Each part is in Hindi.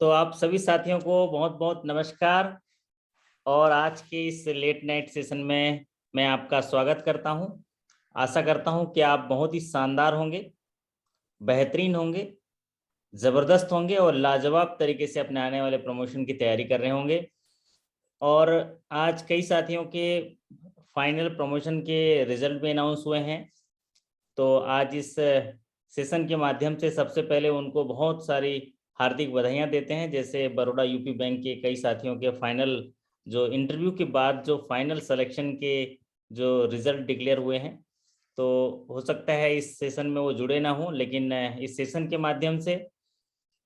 तो आप सभी साथियों को बहुत बहुत नमस्कार। और आज के इस लेट नाइट सेशन में मैं आपका स्वागत करता हूं। आशा करता हूं कि आप बहुत ही शानदार होंगे, बेहतरीन होंगे, ज़बरदस्त होंगे और लाजवाब तरीके से अपने आने वाले प्रमोशन की तैयारी कर रहे होंगे। और आज कई साथियों के फाइनल प्रमोशन के रिजल्ट भी अनाउंस हुए हैं। तो आज इस सेशन के माध्यम से सबसे पहले उनको बहुत सारी हार्दिक बधाइयां देते हैं। जैसे बड़ौदा यूपी बैंक के कई साथियों के फाइनल जो इंटरव्यू के बाद जो फाइनल सिलेक्शन के जो रिजल्ट डिक्लेयर हुए हैं, तो हो सकता है इस सेशन में वो जुड़े ना हों, लेकिन इस सेशन के माध्यम से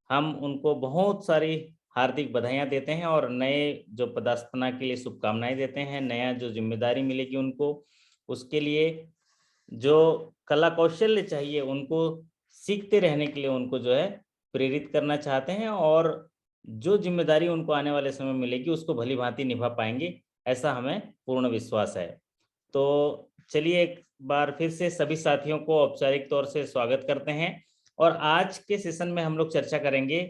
हम उनको बहुत सारी हार्दिक बधाइयां देते हैं और नए जो पदस्थापना के लिए शुभकामनाएं देते हैं। नया जो जिम्मेदारी मिलेगी उनको, उसके लिए जो कला कौशल्य चाहिए उनको सीखते रहने के लिए उनको जो है प्रेरित करना चाहते हैं, और जो जिम्मेदारी उनको आने वाले समय मिलेगी उसको भली भांति निभा पाएंगे, ऐसा हमें पूर्ण विश्वास है। तो चलिए एक बार फिर से सभी साथियों को औपचारिक तौर से स्वागत करते हैं। और आज के सेशन में हम लोग चर्चा करेंगे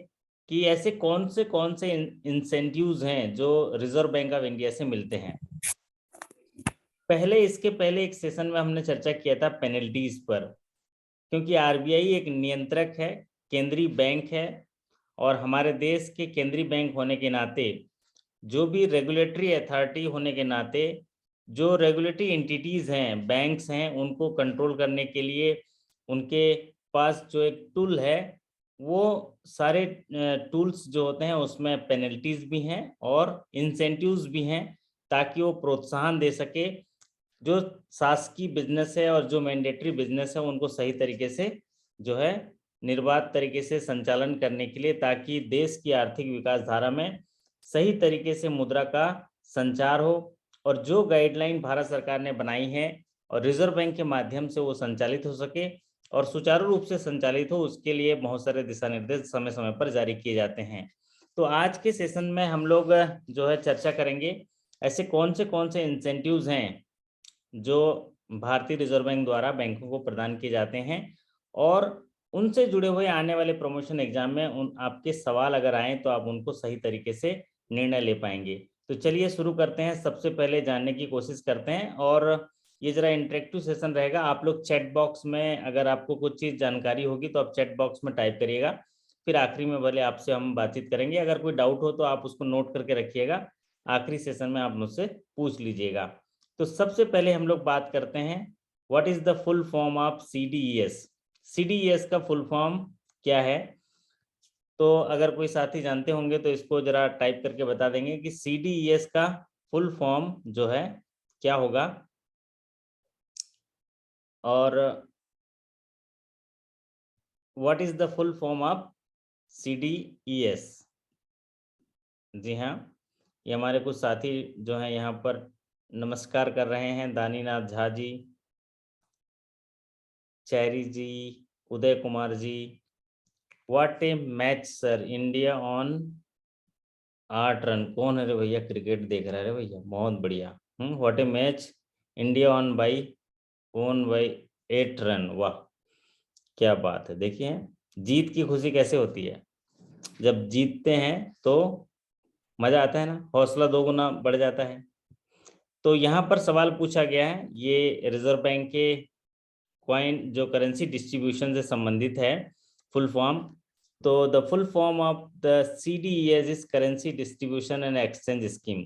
कि ऐसे कौन से इंसेंटिव्स हैं जो रिजर्व बैंक ऑफ इंडिया से मिलते हैं। इसके पहले एक सेशन में हमने चर्चा किया था पेनल्टीज पर, क्योंकि आरबीआई एक नियंत्रक है, केंद्रीय बैंक है, और हमारे देश के केंद्रीय बैंक होने के नाते, जो भी रेगुलेटरी अथॉरिटी होने के नाते, जो रेगुलेटरी एंटिटीज हैं, बैंक्स हैं, उनको कंट्रोल करने के लिए उनके पास जो एक टूल है, वो सारे टूल्स जो होते हैं उसमें पेनल्टीज भी हैं और इंसेंटिव्स भी हैं, ताकि वो प्रोत्साहन दे सके जो शासकीय बिजनेस है और जो मैंडेटरी बिजनेस है उनको सही तरीके से जो है निर्बाध तरीके से संचालन करने के लिए, ताकि देश की आर्थिक विकास धारा में सही तरीके से मुद्रा का संचार हो, और जो गाइडलाइन भारत सरकार ने बनाई है और रिजर्व बैंक के माध्यम से वो संचालित हो सके और सुचारू रूप से संचालित हो, उसके लिए बहुत सारे दिशा निर्देश समय समय पर जारी किए जाते हैं। तो आज के सेशन में हम लोग जो है चर्चा करेंगे ऐसे कौन से इंसेंटिव्स हैं जो भारतीय रिजर्व बैंक द्वारा बैंकों को प्रदान किए जाते हैं, और उनसे जुड़े हुए आने वाले प्रमोशन एग्जाम में उन आपके सवाल अगर आए तो आप उनको सही तरीके से निर्णय ले पाएंगे। तो चलिए शुरू करते हैं। सबसे पहले जानने की कोशिश करते हैं, और ये जरा इंटरेक्टिव सेशन रहेगा। आप लोग चैट बॉक्स में अगर आपको कुछ चीज़ जानकारी होगी तो आप चैट बॉक्स में टाइप करिएगा, फिर आखिरी में भले आपसे हम बातचीत करेंगे। अगर कोई डाउट हो तो आप उसको नोट करके रखिएगा, आखिरी सेशन में आप मुझसे पूछ लीजिएगा। तो सबसे पहले हम लोग बात करते हैं, what is the full form of CDES. CDES का फुल फॉर्म क्या है? तो अगर कोई साथी जानते होंगे तो इसको जरा टाइप करके बता देंगे कि सीडीईएस का फुल फॉर्म जो है क्या होगा। और what is the full form of CDES? जी हाँ, ये हमारे कुछ साथी जो हैं यहाँ पर नमस्कार कर रहे हैं। Daninath Jha ji, Cherry ji, Uday Kumar ji. What a match sir, India on 8 run. कौन है रे भैया? क्रिकेट देख रहा है रे भैया, बहुत बढ़िया। What a match, India on by one by 8 run. वाह, क्या बात है। देखिए जीत की खुशी कैसे होती है, जब जीतते हैं तो मजा आता है ना, हौसला दोगुना बढ़ जाता है। तो यहाँ पर सवाल पूछा गया है, ये रिजर्व बैंक के कॉइन जो करेंसी डिस्ट्रीब्यूशन से संबंधित है, फुल फॉर्म। तो the full form of the CDES is currency distribution and exchange scheme.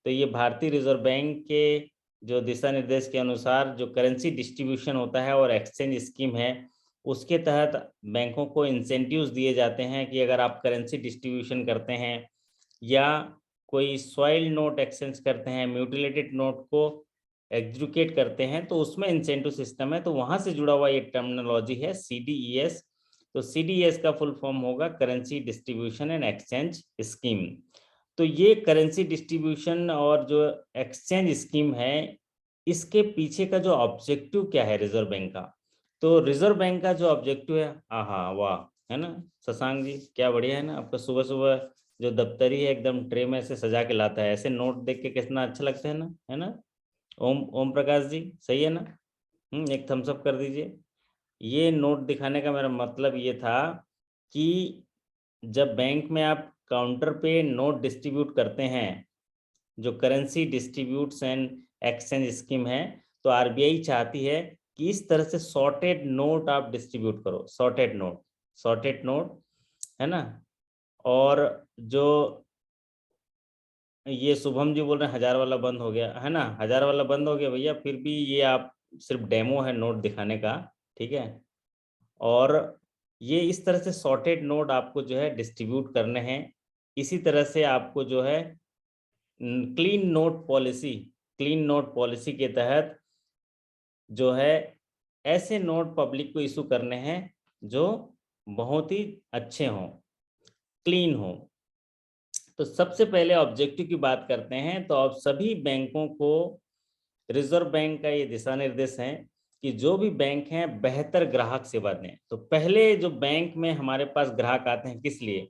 तो ये भारतीय रिजर्व बैंक के जो दिशा निर्देश के अनुसार जो करेंसी डिस्ट्रीब्यूशन होता है और एक्सचेंज स्कीम है, उसके तहत बैंकों को इंसेंटिव्स दिए जाते हैं कि अगर आप करेंसी डिस्ट्रीब्यूशन करते हैं या कोई सॉइल नोट एक्सचेंज करते हैं, म्यूटिलेटेड नोट को एग्जीक्यूट करते हैं, तो उसमें इंसेंटिव सिस्टम है। तो वहां से जुड़ा हुआ ये टर्मिनोलॉजी है सीडीईएस। तो सीडीईएस का फुल फॉर्म होगा currency distribution and exchange scheme. तो ये करेंसी डिस्ट्रीब्यूशन और जो एक्सचेंज स्कीम है, इसके पीछे का जो ऑब्जेक्टिव क्या है रिजर्व बैंक का? तो रिजर्व बैंक का जो ऑब्जेक्टिव है, आहा वाह, है ना शशांक जी, क्या बढ़िया है ना आपका। सुबह सुबह जो दफ्तरी है एकदम ट्रे में से सजा के लाता है, ऐसे नोट देख के कितना अच्छा लगता है ना, है ना। ओम ओम प्रकाश जी, सही है ना? एक थम्स अप कर दीजिए। ये नोट दिखाने का मेरा मतलब ये था कि जब बैंक में आप काउंटर पे नोट डिस्ट्रीब्यूट करते हैं, जो currency distributes and exchange scheme है, तो आरबीआई चाहती है कि इस तरह से सॉर्टेड नोट आप डिस्ट्रीब्यूट करो, सॉर्टेड नोट, है ना। और जो ये शुभम जी बोल रहे हैं 1000 वाला बंद हो गया, है ना, 1000 वाला बंद हो गया भैया, फिर भी ये आप सिर्फ डेमो है नोट दिखाने का, ठीक है। और ये इस तरह से सॉर्टेड नोट आपको जो है डिस्ट्रीब्यूट करने हैं। इसी तरह से आपको जो है क्लीन नोट पॉलिसी के तहत जो है ऐसे नोट पब्लिक को इशू करने हैं जो बहुत ही अच्छे हों, क्लीन हों। तो सबसे पहले ऑब्जेक्टिव की बात करते हैं, तो अब सभी बैंकों को रिजर्व बैंक का ये दिशा निर्देश है कि जो भी बैंक हैं बेहतर ग्राहक सेवा दें। तो पहले जो बैंक में हमारे पास ग्राहक आते हैं किस लिए,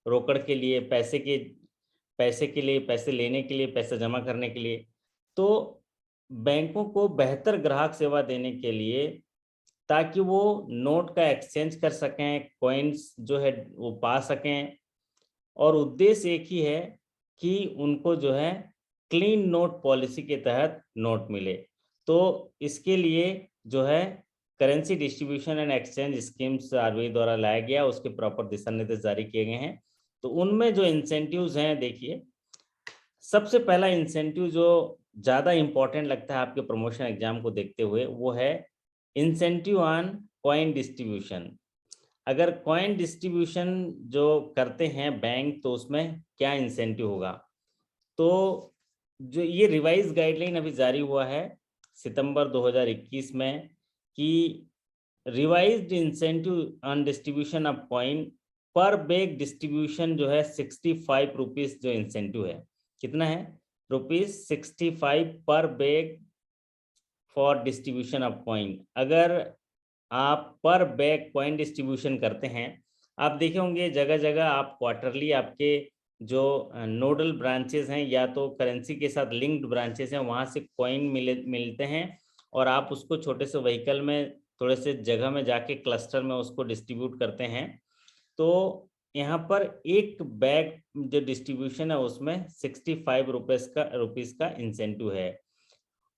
रोकड़ के लिए, पैसे के लिए, पैसे लेने के लिए, पैसा जमा करने के लिए। तो बैंकों को बेहतर ग्राहक सेवा देने के लिए, ताकि वो नोट का एक्सचेंज कर सकें, कॉइन्स जो है वो पा सकें, और उद्देश्य एक ही है कि उनको जो है क्लीन नोट पॉलिसी के तहत नोट मिले। तो इसके लिए जो है currency distribution and exchange schemes RBI द्वारा लाया गया, उसके प्रॉपर दिशा निर्देश जारी किए गए हैं। तो उनमें जो इंसेंटिव्स हैं, देखिए सबसे पहला इंसेंटिव जो ज़्यादा इम्पोर्टेंट लगता है आपके प्रमोशन एग्जाम को देखते हुए, वो है इंसेंटिव ऑन कॉइन डिस्ट्रीब्यूशन। अगर कॉइन डिस्ट्रीब्यूशन जो करते हैं बैंक, तो उसमें क्या इंसेंटिव होगा। तो जो ये रिवाइज गाइडलाइन अभी जारी हुआ है सितंबर 2021 में, कि revised incentive on distribution of coin पर बैग डिस्ट्रीब्यूशन जो है 65 रुपीज जो इंसेंटिव है, कितना है, ₹65 पर bag for distribution of coin. अगर आप पर बैग कॉइन डिस्ट्रीब्यूशन करते हैं, आप देखे होंगे जगह जगह आप क्वार्टरली आपके जो नोडल ब्रांचेस हैं या तो करेंसी के साथ लिंक्ड ब्रांचेस हैं, वहाँ से कॉइन मिलते हैं, और आप उसको छोटे से व्हीकल में थोड़े से जगह में जाके क्लस्टर में उसको डिस्ट्रीब्यूट करते हैं। तो यहाँ पर एक बैग जो डिस्ट्रीब्यूशन है उसमें 65 रुपीज़ का इंसेंटिव है।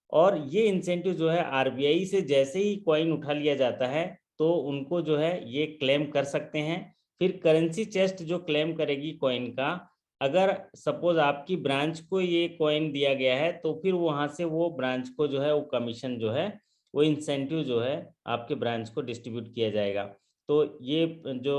और ये इंसेंटिव जो है आरबीआई से जैसे ही कॉइन उठा लिया जाता है, तो उनको जो है ये क्लेम कर सकते हैं। फिर करेंसी चेस्ट जो क्लेम करेगी कॉइन का, अगर सपोज आपकी ब्रांच को ये कॉइन दिया गया है, तो फिर वहाँ से वो ब्रांच को जो है वो कमीशन जो है, वो इंसेंटिव जो है आपके ब्रांच को डिस्ट्रीब्यूट किया जाएगा। तो ये जो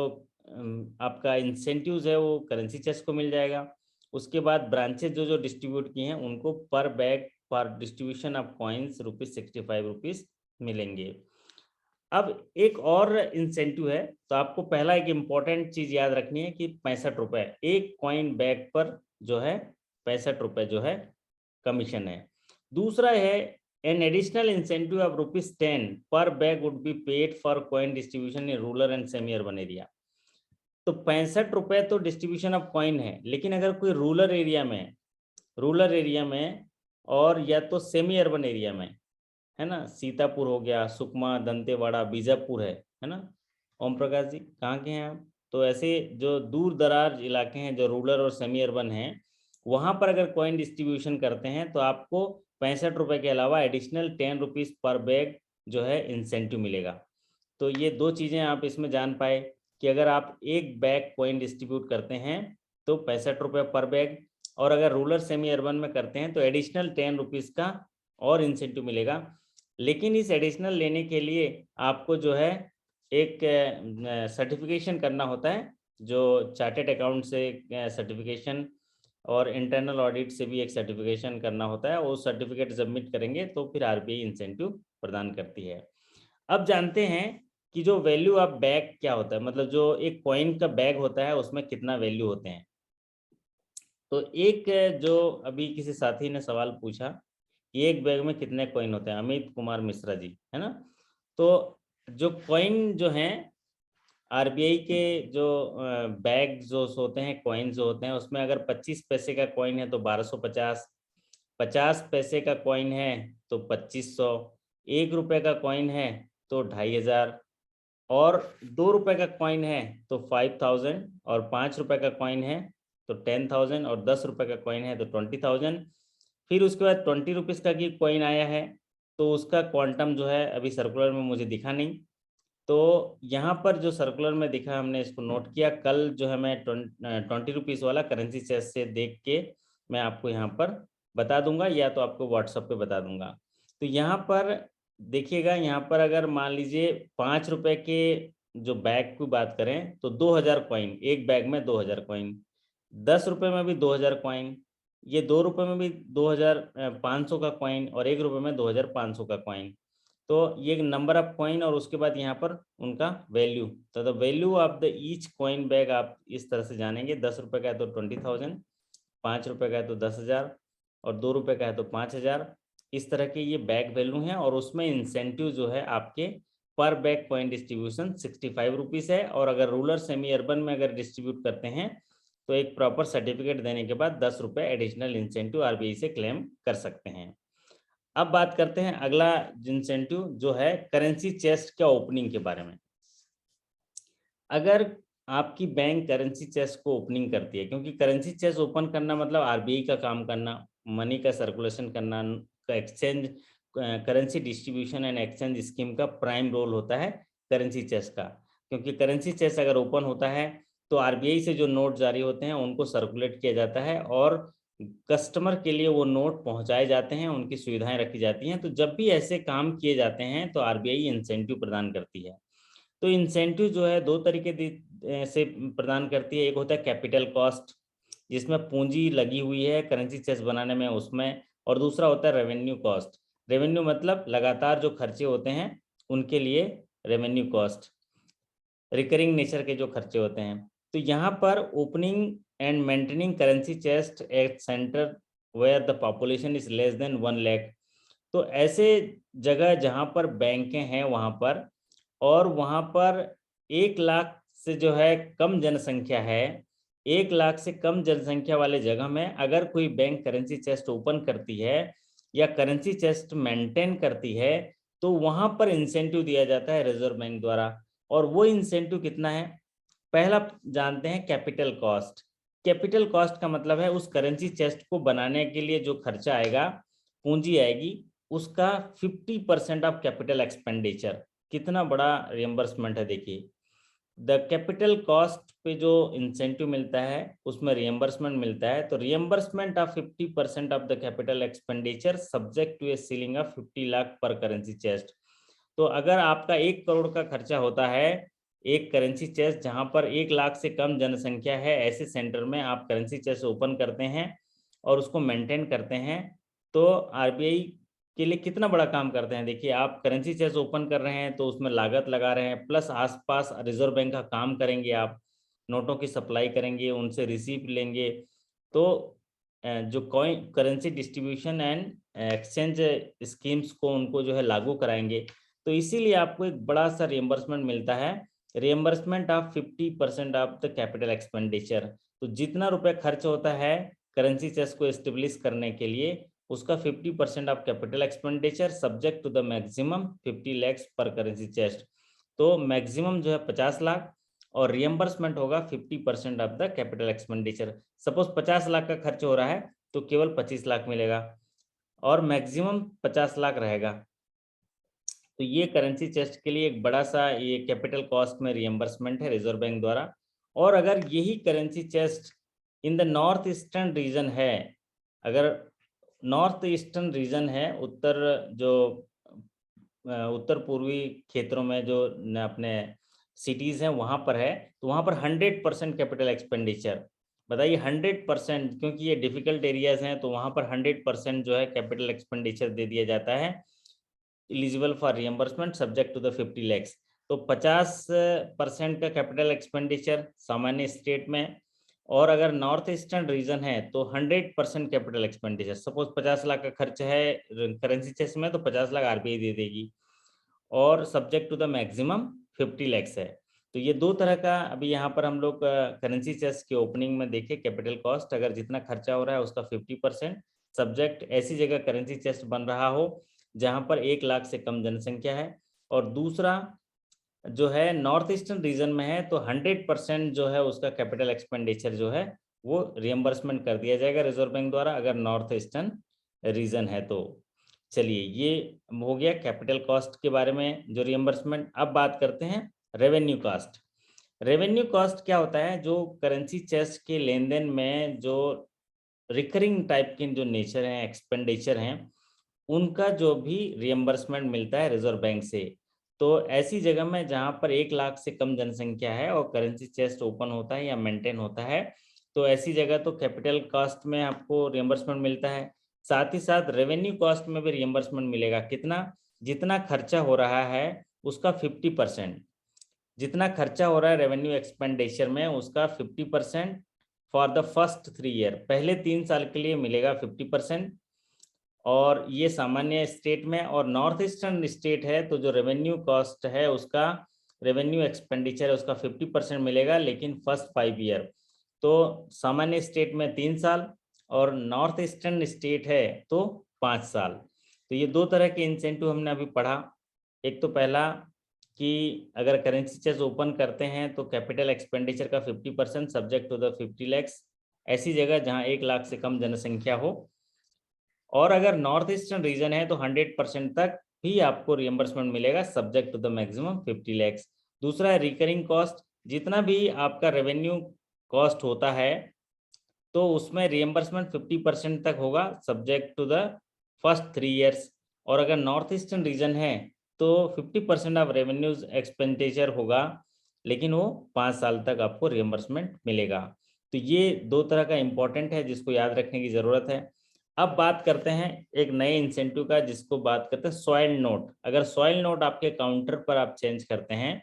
आपका इंसेंटिव्स है वो करेंसी चेस्ट को मिल जाएगा। उसके बाद ब्रांचेस जो जो डिस्ट्रीब्यूट किए हैं उनको पर bag for distribution of coins ₹65 मिलेंगे। अब एक और इंसेंटिव है, तो आपको पहला एक इम्पॉर्टेंट चीज याद रखनी है कि 65 रुपए एक कॉइन बैग पर जो है 65 रुपए जो है कमीशन है। दूसरा है एन एडिशनल इंसेंटिव ऑफ ₹10 पर bag would be paid for coin distribution in rural and semi urban area. तो 65 रुपए तो डिस्ट्रीब्यूशन ऑफ कॉइन है, लेकिन अगर कोई रूरल एरिया में और या तो सेमी अर्बन एरिया में, है ना, सीतापुर हो गया, सुकमा, दंतेवाड़ा, बीजापुर है ना, ओम प्रकाश जी कहाँ के हैं आप, तो ऐसे जो दूर दराज इलाके हैं जो रूरल और सेमी अर्बन हैं, वहाँ पर अगर कॉइन डिस्ट्रीब्यूशन करते हैं तो आपको 65 रुपए के अलावा एडिशनल 10 रुपीज़ पर बैग जो है इंसेंटिव मिलेगा। तो ये दो चीज़ें आप इसमें जान पाए कि अगर आप एक बैग कॉइन डिस्ट्रीब्यूट करते हैं तो 65 रुपये पर बैग, और अगर रूरल सेमी अर्बन में करते हैं तो एडिशनल 10 रुपीज़ का और इंसेंटिव मिलेगा। लेकिन इस एडिशनल लेने के लिए आपको जो है एक सर्टिफिकेशन करना होता है, जो चार्टेड अकाउंट से सर्टिफिकेशन और इंटरनल ऑडिट से भी एक सर्टिफिकेशन करना होता है। वो सर्टिफिकेट सबमिट करेंगे तो फिर आरबीआई इंसेंटिव प्रदान करती है। अब जानते हैं कि जो वैल्यू ऑफ बैग क्या होता है, मतलब जो एक कॉइन का बैग होता है उसमें कितना वैल्यू होते हैं। तो एक जो अभी किसी साथी ने सवाल पूछा कि एक बैग में कितने कॉइन होते हैं, अमित कुमार मिश्रा जी, है ना। तो जो कॉइन जो हैं आरबीआई के जो बैग जो होते हैं, कॉइन जो होते हैं, उसमें अगर 25 पैसे का कॉइन है तो 1250, 50 पैसे का कॉइन है तो 2500, 1 रुपए का कॉइन है तो 2500, और 2 रुपए का कॉइन है तो 5000, और 5 रुपए का कॉइन है तो 10,000, और 10 रुपये का कॉइन है तो 20,000। फिर उसके बाद 20 रुपीज़ का की कॉइन आया है, तो उसका क्वांटम जो है अभी सर्कुलर में मुझे दिखा नहीं, तो यहाँ पर जो सर्कुलर में दिखा हमने इसको नोट किया। कल जो है मैं 20 रुपीज़ वाला करेंसी चेस्ट से देख के मैं आपको यहाँ पर बता दूंगा, या तो आपको व्हाट्सएप पे बता दूंगा। तो यहाँ पर देखिएगा, यहाँ पर अगर मान लीजिए 5 रुपए के जो बैग की बात करें तो 2000 कॉइन, एक बैग में 2000 कॉइन, 10 रुपये में भी 2000 कॉइन, ये 2 रुपये में भी 2500 का कॉइन, और 1 रुपये में 2500 का कॉइन। तो ये नंबर ऑफ कॉइन और उसके बाद यहाँ पर उनका वैल्यू, तो the value of the each coin bag आप इस तरह से जानेंगे। 10 रुपये का है तो 20,000, 5 रुपये का है तो 10,000, और 2 रुपये का है तो 5,000। इस तरह के ये बैग वैल्यू हैं, और उसमें इंसेंटिव जो है आपके पर बैग कॉइन डिस्ट्रीब्यूशन 65 रुपीज़ है। और अगर रूरल सेमी अर्बन में अगर डिस्ट्रीब्यूट करते हैं तो एक प्रॉपर सर्टिफिकेट देने के बाद 10 रुपये एडिशनल इंसेंटिव आरबीआई से क्लेम कर सकते हैं। अब बात करते हैं अगला इंसेंटिव जो है करेंसी चेस्ट के ओपनिंग के बारे में। अगर आपकी बैंक करेंसी चेस्ट को ओपनिंग करती है, क्योंकि करेंसी चेस्ट ओपन करना मतलब आरबीआई का काम करना, मनी का सर्कुलेशन करना, exchange currency distribution and exchange scheme का प्राइम रोल होता है करेंसी चेस्ट का। क्योंकि करेंसी चेस्ट अगर ओपन होता है तो आरबीआई से जो नोट जारी होते हैं उनको सर्कुलेट किया जाता है, और कस्टमर के लिए वो नोट पहुंचाए जाते हैं, उनकी सुविधाएं रखी जाती हैं। तो जब भी ऐसे काम किए जाते हैं तो आरबीआई इंसेंटिव प्रदान करती है। तो इंसेंटिव जो है दो तरीके से प्रदान करती है। एक होता है कैपिटल कॉस्ट, जिसमें पूंजी लगी हुई है करेंसी चेस्ट बनाने में उसमें, और दूसरा होता है रेवेन्यू कॉस्ट। रेवेन्यू मतलब लगातार जो खर्चे होते हैं उनके लिए रेवेन्यू कॉस्ट, रिकरिंग नेचर के जो खर्चे होते हैं। तो यहाँ पर opening and maintaining currency chest at center where the population is less than 1 lakh. तो ऐसे जगह जहाँ पर बैंकें हैं वहाँ पर, और वहाँ पर 1 लाख से जो है कम जनसंख्या है, 1 लाख से कम जनसंख्या वाले जगह में अगर कोई बैंक करेंसी चेस्ट ओपन करती है या करेंसी चेस्ट मेंटेन करती है तो वहाँ पर इंसेंटिव दिया जाता है रिजर्व बैंक द्वारा। और वो इंसेंटिव कितना है? पहला जानते हैं कैपिटल कॉस्ट। कैपिटल कॉस्ट का मतलब है उस करेंसी चेस्ट को बनाने के लिए जो खर्चा आएगा, पूंजी आएगी, उसका 50% ऑफ कैपिटल एक्सपेंडिचर। कितना बड़ा रियम्बर्समेंट है देखिए। द कैपिटल कॉस्ट पे जो इंसेंटिव मिलता है उसमें रियम्बर्समेंट मिलता है। तो reimbursement of 50% of the capital expenditure subject to a ceiling of 50 lakh पर करेंसी चेस्ट। तो अगर आपका 1 करोड़ का खर्चा होता है एक करेंसी चेस्ट जहां पर 1 लाख से कम जनसंख्या है, ऐसे सेंटर में आप करेंसी चेस्ट ओपन करते हैं और उसको मेंटेन करते हैं, तो आरबीआई के लिए कितना बड़ा काम करते हैं। देखिए, आप करेंसी चेस्ट ओपन कर रहे हैं तो उसमें लागत लगा रहे हैं, प्लस आसपास रिजर्व बैंक का काम करेंगे, आप नोटों की सप्लाई करेंगे, उनसे रिसीप लेंगे। तो जो coin currency distribution and exchange schemes को उनको जो है लागू कराएंगे। तो इसीलिए आपको एक बड़ा सा रियम्बर्समेंट मिलता है, reimbursement of 50% of the capital expenditure. तो जितना रुपए खर्च होता है करेंसी चेस्ट को एस्टेब्लिश करने के लिए, उसका 50% of capital expenditure subject to the maximum 50 lakhs पर करेंसी चेस्ट। तो मैक्सिमम जो है 50 लाख, और रियम्बर्समेंट होगा 50% of the capital expenditure. Suppose 50 lakh का खर्च हो रहा है तो केवल 25 लाख मिलेगा, और मैक्सिमम 50 लाख रहेगा। तो ये करेंसी चेस्ट के लिए एक बड़ा सा ये कैपिटल कॉस्ट में रियम्बर्समेंट है रिजर्व बैंक द्वारा। और अगर यही currency chest in the north eastern region है, अगर नॉर्थ ईस्टर्न रीजन है, उत्तर पूर्वी क्षेत्रों में जो अपने सिटीज़ हैं वहाँ पर है, तो वहाँ पर 100% कैपिटल एक्सपेंडिचर। बताइए 100%, क्योंकि ये डिफिकल्ट एरियाज हैं तो वहाँ पर 100% जो है कैपिटल एक्सपेंडिचर दे दिया जाता है, eligible for reimbursement subject to the 50 lakhs. तो 50% का कैपिटल एक्सपेंडिचर सामान्य स्टेट में, और अगर नॉर्थ ईस्टर्न रीजन है तो 100% कैपिटल एक्सपेंडिचर। सपोज 50 लाख का खर्च है करेंसी चेस्ट में तो 50 लाख आरबीआई दे देगी, और subject to the maximum 50 lakhs है। तो ये दो तरह का अभी यहाँ पर हम लोग करेंसी चेस्ट के ओपनिंग में देखे कैपिटल कॉस्ट, अगर जितना खर्चा हो रहा है उसका 50%, सब्जेक्ट ऐसी जगह करेंसी चेस्ट बन रहा हो जहाँ पर 1 लाख से कम जनसंख्या है, और दूसरा जो है नॉर्थ ईस्टर्न रीजन में है तो 100% जो है उसका कैपिटल एक्सपेंडिचर जो है वो रियम्बर्समेंट कर दिया जाएगा रिजर्व बैंक द्वारा, अगर नॉर्थ ईस्टर्न रीजन है तो। चलिए, ये हो गया कैपिटल कॉस्ट के बारे में जो रियम्बर्समेंट। अब बात करते हैं रेवेन्यू कॉस्ट। रेवेन्यू कॉस्ट क्या होता है? जो करेंसी चेस्ट के लेन देन में जो रिकरिंग टाइप के जो नेचर हैं, एक्सपेंडिचर हैं, उनका जो भी रियम्बर्समेंट मिलता है रिजर्व बैंक से। तो ऐसी जगह में जहां पर 1 लाख से कम जनसंख्या है और करेंसी चेस्ट ओपन होता है या मेंटेन होता है, तो ऐसी जगह तो कैपिटल कॉस्ट में आपको रियम्बर्समेंट मिलता है। साथ ही साथ रेवेन्यू कॉस्ट में भी रियम्बर्समेंट मिलेगा। कितना? जितना खर्चा हो रहा है उसका 50%। जितना खर्चा हो रहा है रेवेन्यू एक्सपेंडिचर में, उसका 50% फॉर द फर्स्ट 3 ईयर, पहले 3 साल के लिए मिलेगा 50%। और ये सामान्य स्टेट में, और नॉर्थ ईस्टर्न स्टेट है तो जो रेवेन्यू कॉस्ट है उसका, रेवेन्यू एक्सपेंडिचर है उसका 50% मिलेगा, लेकिन फर्स्ट 5 ईयर। तो सामान्य स्टेट में 3 साल और नॉर्थ ईस्टर्न स्टेट है तो 5 साल। तो ये 2 तरह के इंसेंटिव हमने अभी पढ़ा। एक तो पहला कि अगर करेंसी चेस्ट ओपन करते हैं तो कैपिटल एक्सपेंडिचर का 50% सब्जेक्ट टू द 50 लैक्स, ऐसी जगह जहां 1 लाख से कम जनसंख्या हो। और अगर नॉर्थ ईस्टर्न रीजन है तो 100% तक भी आपको रियम्बर्समेंट मिलेगा, subject to the maximum 50 lakhs. दूसरा है रिकरिंग कॉस्ट। जितना भी आपका रेवेन्यू कॉस्ट होता है तो उसमें रियम्बर्समेंट 50% तक होगा, subject to the first 3 years. और अगर नॉर्थ ईस्टर्न रीजन है तो 50% ऑफ रेवेन्यूज एक्सपेंडिचर होगा, लेकिन वो 5 साल तक आपको रियम्बर्समेंट मिलेगा। तो ये 2 तरह का इंपॉर्टेंट है जिसको याद रखने की जरूरत है। अब बात करते हैं एक नए इंसेंटिव का, जिसको बात करते हैं सॉइल नोट। अगर सॉइल नोट आपके काउंटर पर आप चेंज करते हैं,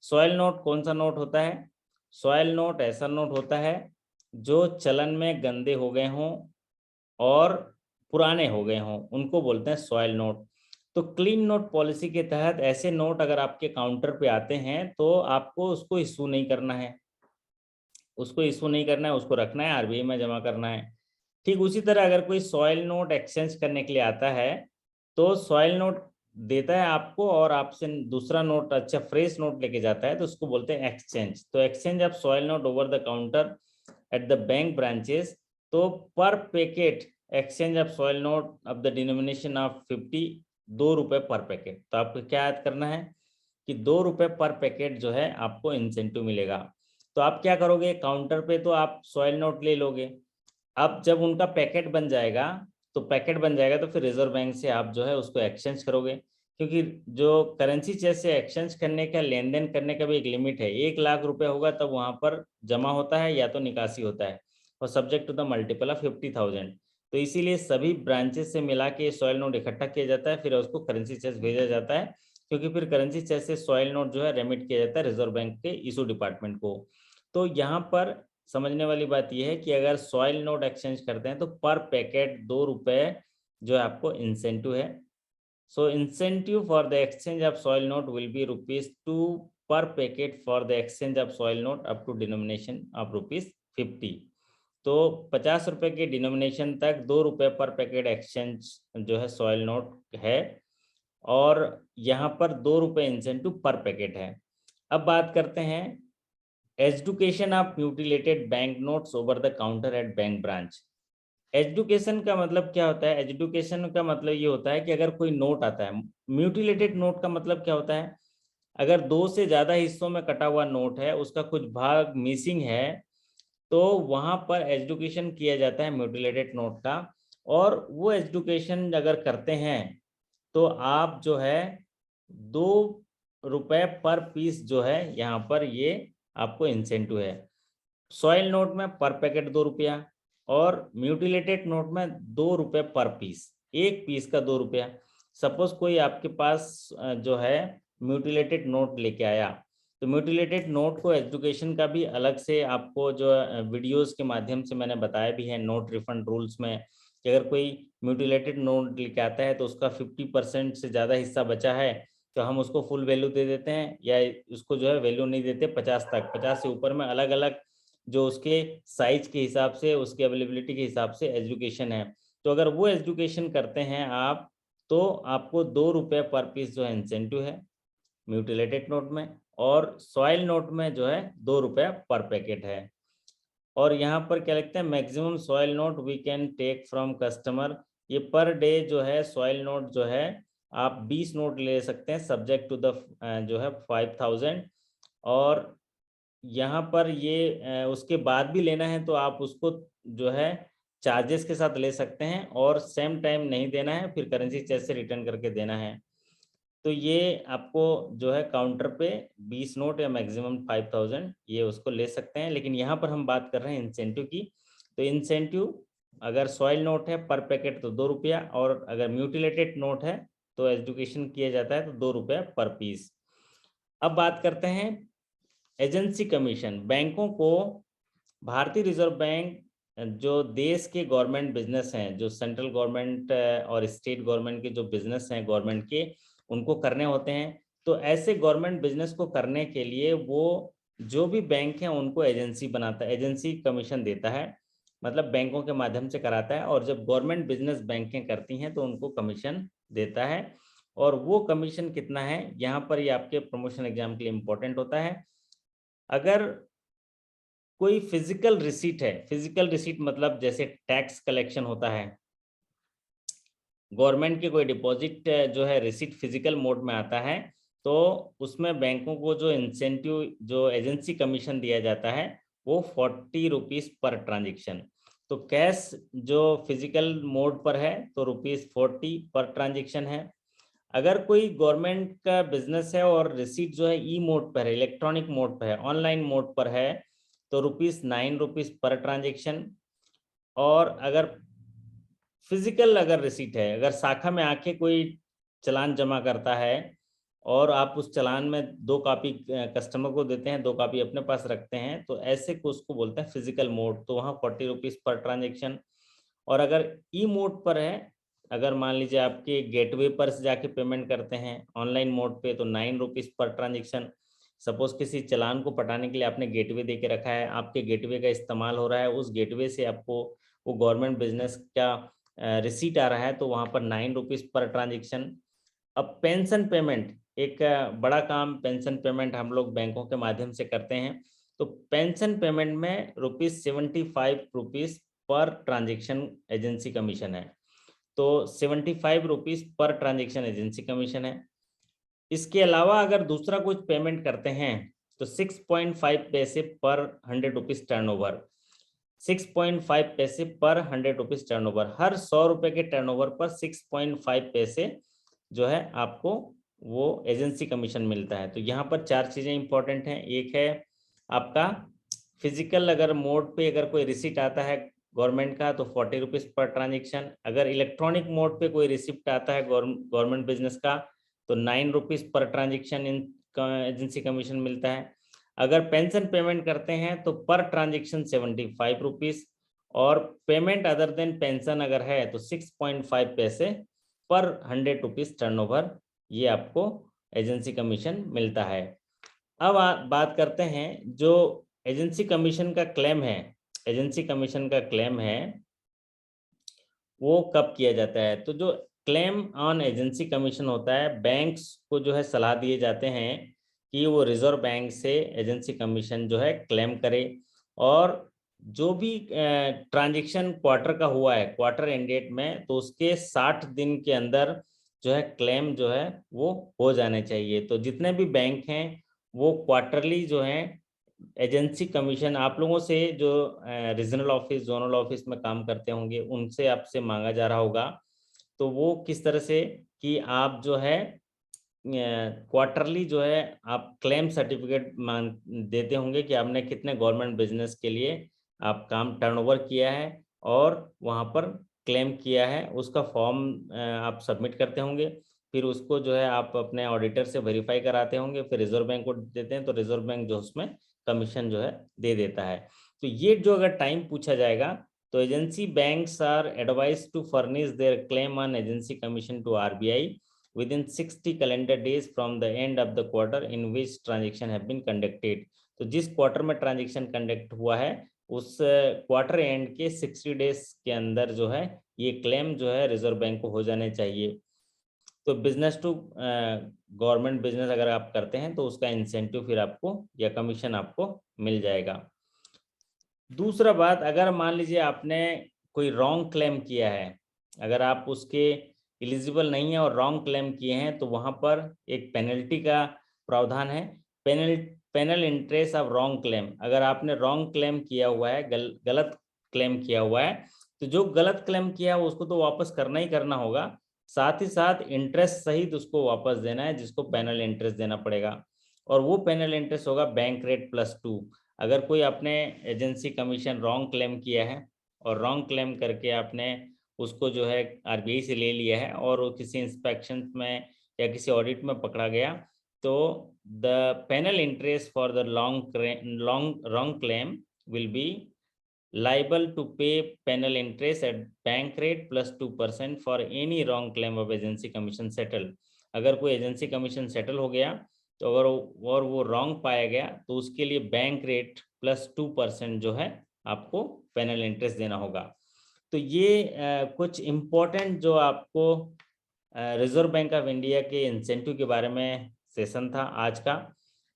सॉइल नोट कौन सा नोट होता है? सॉइल नोट ऐसा नोट होता है जो चलन में गंदे हो गए हों और पुराने हो गए हों, उनको बोलते हैं सॉइल नोट। तो क्लीन नोट पॉलिसी के तहत ऐसे नोट अगर आपके काउंटर पे आते हैं तो आपको उसको इशू नहीं करना है, उसको रखना है, आरबीआई में जमा करना है। ठीक उसी तरह अगर कोई सॉइल नोट एक्सचेंज करने के लिए आता है तो सॉइल नोट देता है आपको और आपसे दूसरा नोट, अच्छा फ्रेश नोट लेके जाता है, तो उसको बोलते हैं एक्सचेंज। तो exchange of soil note over the counter at the bank branches. तो पर packet exchange of soil note of the denomination of 50, 2 रुपये पर पैकेट। तो आपको क्या याद करना है कि 2 रुपये पर पैकेट जो है आपको इंसेंटिव मिलेगा। तो आप क्या करोगे, काउंटर पे तो आप सॉइल नोट ले लोगे। अब जब उनका पैकेट बन जाएगा तो फिर रिजर्व बैंक से आप जो है उसको एक्सचेंज करोगे, क्योंकि जो करेंसी चेस्ट से एक्सचेंज करने का, लेन देन करने का भी एक लिमिट है। 1 लाख रुपए होगा तब वहां पर जमा होता है या तो निकासी होता है, और subject to the multiple of 50,000। तो इसीलिए सभी ब्रांचेस से मिला के सॉइल नोट इकट्ठा किया जाता है, फिर उसको करेंसी चेस्ट भेजा जाता है, क्योंकि फिर करेंसी चेस्ट से सॉइल नोट जो है रेमिट किया जाता है रिजर्व बैंक के इशू डिपार्टमेंट को। तो यहाँ पर समझने वाली बात यह है कि अगर सॉइल नोट एक्सचेंज करते हैं तो पर पैकेट 2 रुपए जो है आपको इंसेंटिव है। So incentive for the exchange of soil note will be ₹2 per packet for the exchange of soil note up to denomination of ₹50। तो 50 रुपए के डिनोमिनेशन तक 2 रुपए पर पैकेट एक्सचेंज जो है सॉइल नोट है, और यहाँ पर 2 रुपए इंसेंटिव पर पैकेट है। अब बात करते हैं education of mutilated bank notes over the counter at bank branch. Education का मतलब क्या होता है? एजुकेशन का मतलब ये होता है कि अगर कोई नोट आता है, म्यूटिलेटेड नोट का मतलब क्या होता है? अगर 2 से ज्यादा हिस्सों में कटा हुआ नोट है, उसका कुछ भाग मिसिंग है, तो वहां पर एजुकेशन किया जाता है म्यूटिलेटेड नोट का। और वो एजुकेशन अगर करते हैं तो आप जो है 2 रुपए पर पीस जो है यहाँ पर ये आपको इंसेंटिव है। सॉइल नोट में पर पैकेट 2 रुपया, और म्यूटिलेटेड नोट में 2 रुपये पर पीस, एक पीस का 2 रुपया। सपोज कोई आपके पास जो है म्यूटिलेटेड नोट लेके आया, तो म्यूटिलेटेड नोट को एजुकेशन का भी अलग से आपको जो वीडियोस के माध्यम से मैंने बताया भी है नोट रिफंड रूल्स में, कि अगर कोई म्यूटिलेटेड नोट लेके आता है तो उसका 50% से ज़्यादा हिस्सा बचा है तो हम उसको फुल वैल्यू दे देते हैं, या उसको जो है वैल्यू नहीं देते 50 तक। 50 से ऊपर में अलग अलग जो उसके साइज के हिसाब से, उसके अवेलेबिलिटी के हिसाब से एजुकेशन है। तो अगर वो एजुकेशन करते हैं आप, तो आपको 2 रुपये पर पीस जो है इंसेंटिव है म्यूटिलेटेड नोट में, और सॉइल नोट में जो है 2 रुपये पर पैकेट है। और यहाँ पर क्या लिखते हैं, maximum soil note we can take from customer. ये पर डे जो है सॉइल नोट जो है आप 20 नोट ले सकते हैं, सब्जेक्ट टू द जो है 5000। और यहाँ पर ये उसके बाद भी लेना है तो आप उसको जो है चार्जेस के साथ ले सकते हैं, और सेम टाइम नहीं देना है, फिर करेंसी चेक से रिटर्न करके देना है। तो ये आपको जो है काउंटर पे 20 नोट या मैक्सिमम 5000 ये उसको ले सकते हैं। लेकिन यहाँ पर हम बात कर रहे हैं इंसेंटिव की। तो इंसेंटिव अगर सॉइल नोट है पर पैकेट तो 2 रुपया, और अगर म्यूटिलेटेड नोट है तो एजुकेशन किया जाता है तो 2 रुपया पर पीस। अब बात करते हैं एजेंसी कमीशन। बैंकों को भारतीय रिजर्व बैंक जो देश के गवर्नमेंट बिजनेस हैं, जो सेंट्रल गवर्नमेंट और स्टेट गवर्नमेंट के जो बिजनेस हैं गवर्नमेंट के, उनको करने होते हैं। तो ऐसे गवर्नमेंट बिजनेस को करने के लिए वो जो भी बैंक हैं उनको एजेंसी बनाता है, एजेंसी कमीशन देता है, मतलब बैंकों के माध्यम से कराता है। और जब गवर्नमेंट बिजनेस बैंकें करती हैं तो उनको कमीशन देता है। और वो कमीशन कितना है, यहाँ पर ये आपके प्रमोशन एग्जाम के लिए इम्पोर्टेंट होता है। अगर कोई फिजिकल रिसीट है, फिजिकल रिसीट मतलब जैसे टैक्स कलेक्शन होता है, गवर्नमेंट के कोई डिपॉजिट जो है रिसीट फिजिकल मोड में आता है, तो उसमें बैंकों को जो इंसेंटिव जो एजेंसी कमीशन दिया जाता है वो 40 रुपीज़ पर ट्रांजेक्शन। तो कैश जो फिजिकल मोड पर है तो ₹40 पर ट्रांजेक्शन है। अगर कोई गवर्नमेंट का बिजनेस है और रिसीट जो है ई मोड पर है, इलेक्ट्रॉनिक मोड पर है, ऑनलाइन मोड पर है, तो ₹9 पर ट्रांजेक्शन। और अगर फिजिकल अगर रिसीट है, अगर शाखा में आके कोई चालान जमा करता है और आप उस चालान में 2 कॉपी कस्टमर को देते हैं, 2 कॉपी अपने पास रखते हैं, तो ऐसे को उसको बोलते हैं फिजिकल मोड, तो वहाँ 40 रुपीज़ पर ट्रांजेक्शन। और अगर ई मोड पर है, अगर मान लीजिए आपके गेटवे पर से जाके पेमेंट करते हैं ऑनलाइन मोड पे, तो 9 रुपीज़ पर ट्रांजेक्शन। सपोज किसी चालान को पटाने के लिए आपने गेटवे दे के रखा है, आपके गेटवे का इस्तेमाल हो रहा है, उस गेटवे से आपको वो गवर्नमेंट बिजनेस का रिसीट आ रहा है, तो वहाँ पर 9 रुपीज़ पर ट्रांजेक्शन। अब पेंशन पेमेंट, एक बड़ा काम पेंशन पेमेंट हम लोग बैंकों के माध्यम से करते हैं। तो पेंशन पेमेंट में ₹75 पर ट्रांजेक्शन एजेंसी कमीशन है। तो 75 rupees per transaction agency commission है। इसके अलावा अगर दूसरा कुछ पेमेंट करते हैं तो 6.5 पैसे पर 100 रुपीज़ टर्नओवर, 6.5 पैसे पर 100 रुपीज़ टर्नओवर। हर 100 रुपये के टर्नओवर पर 6.5 पैसे जो है आपको वो एजेंसी कमीशन मिलता है। तो यहाँ पर 4 चीज़ें इंपॉर्टेंट हैं। एक है आपका फिजिकल अगर मोड पे अगर कोई रिसीट आता है गवर्नमेंट का तो 40 रुपीज़ पर ट्रांजेक्शन। अगर इलेक्ट्रॉनिक मोड पे कोई रिसिप्ट आता है गवर्नमेंट बिजनेस का तो 9 rupees per transaction in agency commission मिलता है। अगर पेंशन पेमेंट करते हैं तो पर ट्रांजेक्शन 75 रुपीज़, और पेमेंट अदर देन पेंशन अगर है तो 6.5 पैसे पर 100 रुपीज़ टर्नओवर, ये आपको एजेंसी कमीशन मिलता है। अब बात करते हैं जो एजेंसी कमीशन का क्लेम है, एजेंसी कमीशन का क्लेम है वो कब किया जाता है। तो जो क्लेम ऑन एजेंसी कमीशन होता है, बैंक्स को जो है सलाह दिए जाते हैं कि वो रिजर्व बैंक से एजेंसी कमीशन जो है क्लेम करे। और जो भी ट्रांजैक्शन क्वार्टर का हुआ है क्वार्टर एंड डेट में, तो उसके 60 दिन के अंदर जो है क्लेम जो है वो हो जाने चाहिए। तो जितने भी बैंक हैं वो क्वार्टरली जो है एजेंसी कमीशन आप लोगों से, जो रीजनल ऑफिस जोनल ऑफिस में काम करते होंगे उनसे आपसे मांगा जा रहा होगा। तो वो किस तरह से कि आप जो है क्वार्टरली जो है आप क्लेम सर्टिफिकेट मांग देते होंगे कि आपने कितने गवर्नमेंट बिजनेस के लिए आप काम टर्नओवर किया है और वहाँ पर क्लेम किया है, उसका फॉर्म आप सबमिट करते होंगे। फिर उसको जो है आप अपने ऑडिटर से वेरीफाई कराते होंगे, फिर रिजर्व बैंक को देते हैं, तो रिजर्व बैंक जो उसमें कमीशन जो है दे देता है। तो ये जो अगर टाइम पूछा जाएगा तो agency banks are advise to furnish their claim on agency commission to RBI within 60 calendar days from the end of the quarter in which transaction have been conducted। तो जिस क्वार्टर में ट्रांजेक्शन कंडक्ट हुआ है उस क्वार्टर एंड के 60 डेज के अंदर जो है ये क्लेम जो है रिजर्व बैंक को हो जाने चाहिए। तो बिजनेस टू गवर्नमेंट बिजनेस अगर आप करते हैं तो उसका इंसेंटिव फिर आपको या कमीशन आपको मिल जाएगा। दूसरा बात, अगर मान लीजिए आपने कोई रॉन्ग क्लेम किया है, अगर आप उसके एलिजिबल नहीं है और रॉन्ग क्लेम किए हैं, तो वहां पर एक पेनल्टी का प्रावधान है। Penal interest of wrong claim. अगर आपने रॉन्ग क्लेम किया हुआ है, गलत क्लेम किया हुआ है, तो जो गलत क्लेम किया है उसको तो वापस करना ही करना होगा, साथ ही साथ इंटरेस्ट सहित उसको वापस देना है, जिसको पेनल इंटरेस्ट देना पड़ेगा। और वो पेनल इंटरेस्ट होगा बैंक रेट +2। अगर कोई आपने एजेंसी कमीशन रॉन्ग क्लेम किया है और रॉन्ग क्लेम करके आपने उसको जो है आरबीआई से ले लिया है और वो किसी इंस्पेक्शन में या किसी ऑडिट में पकड़ा गया, तो the penal interest for the wrong claim will be liable to pay penal interest at bank rate +2% for any wrong claim of agency commission settle। अगर कोई एजेंसी कमीशन सेटल हो गया तो अगर और वो रॉन्ग पाया गया, तो उसके लिए बैंक रेट +2% जो है आपको पेनल इंटरेस्ट देना होगा। तो ये कुछ इम्पोर्टेंट जो आपको रिजर्व बैंक ऑफ इंडिया के इंसेंटिव के बारे में सेशन था आज का।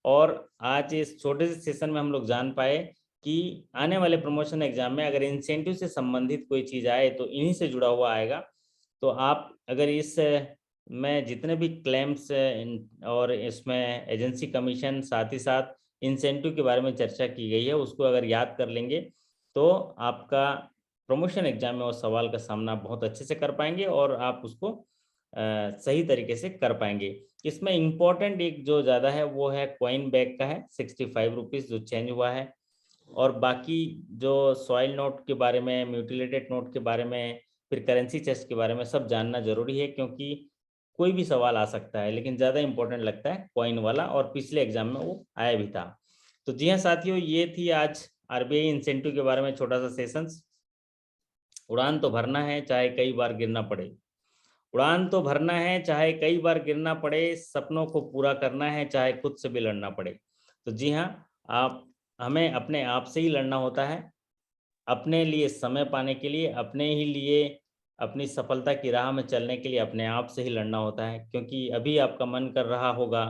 और आज इस छोटे से सेशन में हम लोग जान पाए कि आने वाले प्रमोशन एग्जाम में अगर इंसेंटिव से संबंधित कोई चीज़ आए तो इन्हीं से जुड़ा हुआ आएगा। तो आप अगर इस में जितने भी क्लेम्स और इसमें एजेंसी कमीशन साथ ही साथ इंसेंटिव के बारे में चर्चा की गई है, उसको अगर याद कर लेंगे तो आपका प्रमोशन एग्जाम में उस सवाल का सामना बहुत अच्छे से कर पाएंगे और आप उसको सही तरीके से कर पाएंगे। इसमें इम्पोर्टेंट एक जो ज़्यादा है वो है कॉइन बैग का है, 65 रुपीज़ जो चेंज हुआ है। और बाकी जो सॉइल नोट के बारे में, म्यूटिलेटेड नोट के बारे में, फिर करेंसी चेस्ट के बारे में सब जानना जरूरी है, क्योंकि कोई भी सवाल आ सकता है, लेकिन ज़्यादा इंपॉर्टेंट लगता है कॉइन वाला, और पिछले एग्जाम में वो आया भी था। तो जी हाँ साथियों, ये थी आज आरबीआई इंसेंटिव के बारे में छोटा सा सेशंस। उड़ान तो भरना है चाहे कई बार गिरना पड़े, उड़ान तो भरना है चाहे कई बार गिरना पड़े, सपनों को पूरा करना है चाहे खुद से भी लड़ना पड़े। तो जी हाँ, आप हमें अपने आप से ही लड़ना होता है, अपने लिए समय पाने के लिए, अपने ही लिए अपनी सफलता की राह में चलने के लिए अपने आप से ही लड़ना होता है। क्योंकि अभी आपका मन कर रहा होगा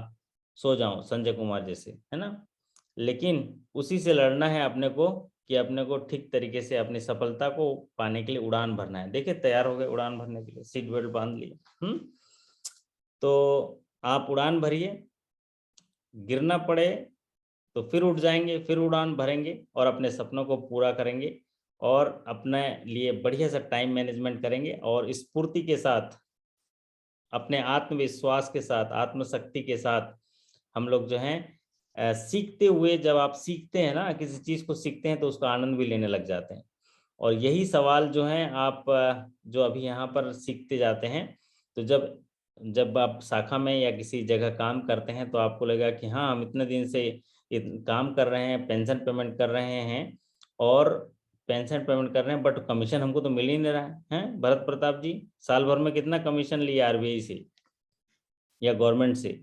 सो जाऊं संजय कुमार जैसे, है ना, लेकिन उसी से लड़ना है अपने को, कि अपने को ठीक तरीके से अपनी सफलता को पाने के लिए उड़ान भरना है। देखिए तैयार हो गए उड़ान भरने के लिए, सीट बेल्ट बांध लिए। तो आप उड़ान भरिए, गिरना पड़े तो फिर उठ जाएंगे, फिर उड़ान भरेंगे और अपने सपनों को पूरा करेंगे और अपने लिए बढ़िया सा टाइम मैनेजमेंट करेंगे और स्फूर्ति के साथ, अपने आत्मविश्वास के साथ, आत्मशक्ति के साथ हम लोग जो हैं सीखते हुए, जब आप सीखते हैं ना, किसी चीज़ को सीखते हैं तो उसका आनंद भी लेने लग जाते हैं। और यही सवाल जो हैं आप जो अभी यहाँ पर सीखते जाते हैं, तो जब जब आप शाखा में या किसी जगह काम करते हैं तो आपको लगेगा कि हाँ, हम इतने दिन से काम कर रहे हैं, पेंशन पेमेंट कर रहे हैं और पेंशन पेमेंट कर रहे हैं, बट कमीशन हमको तो मिल ही नहीं रहा है। हैं भरत प्रताप जी, साल भर में कितना कमीशन लिया आरबीआई से या गवर्नमेंट से?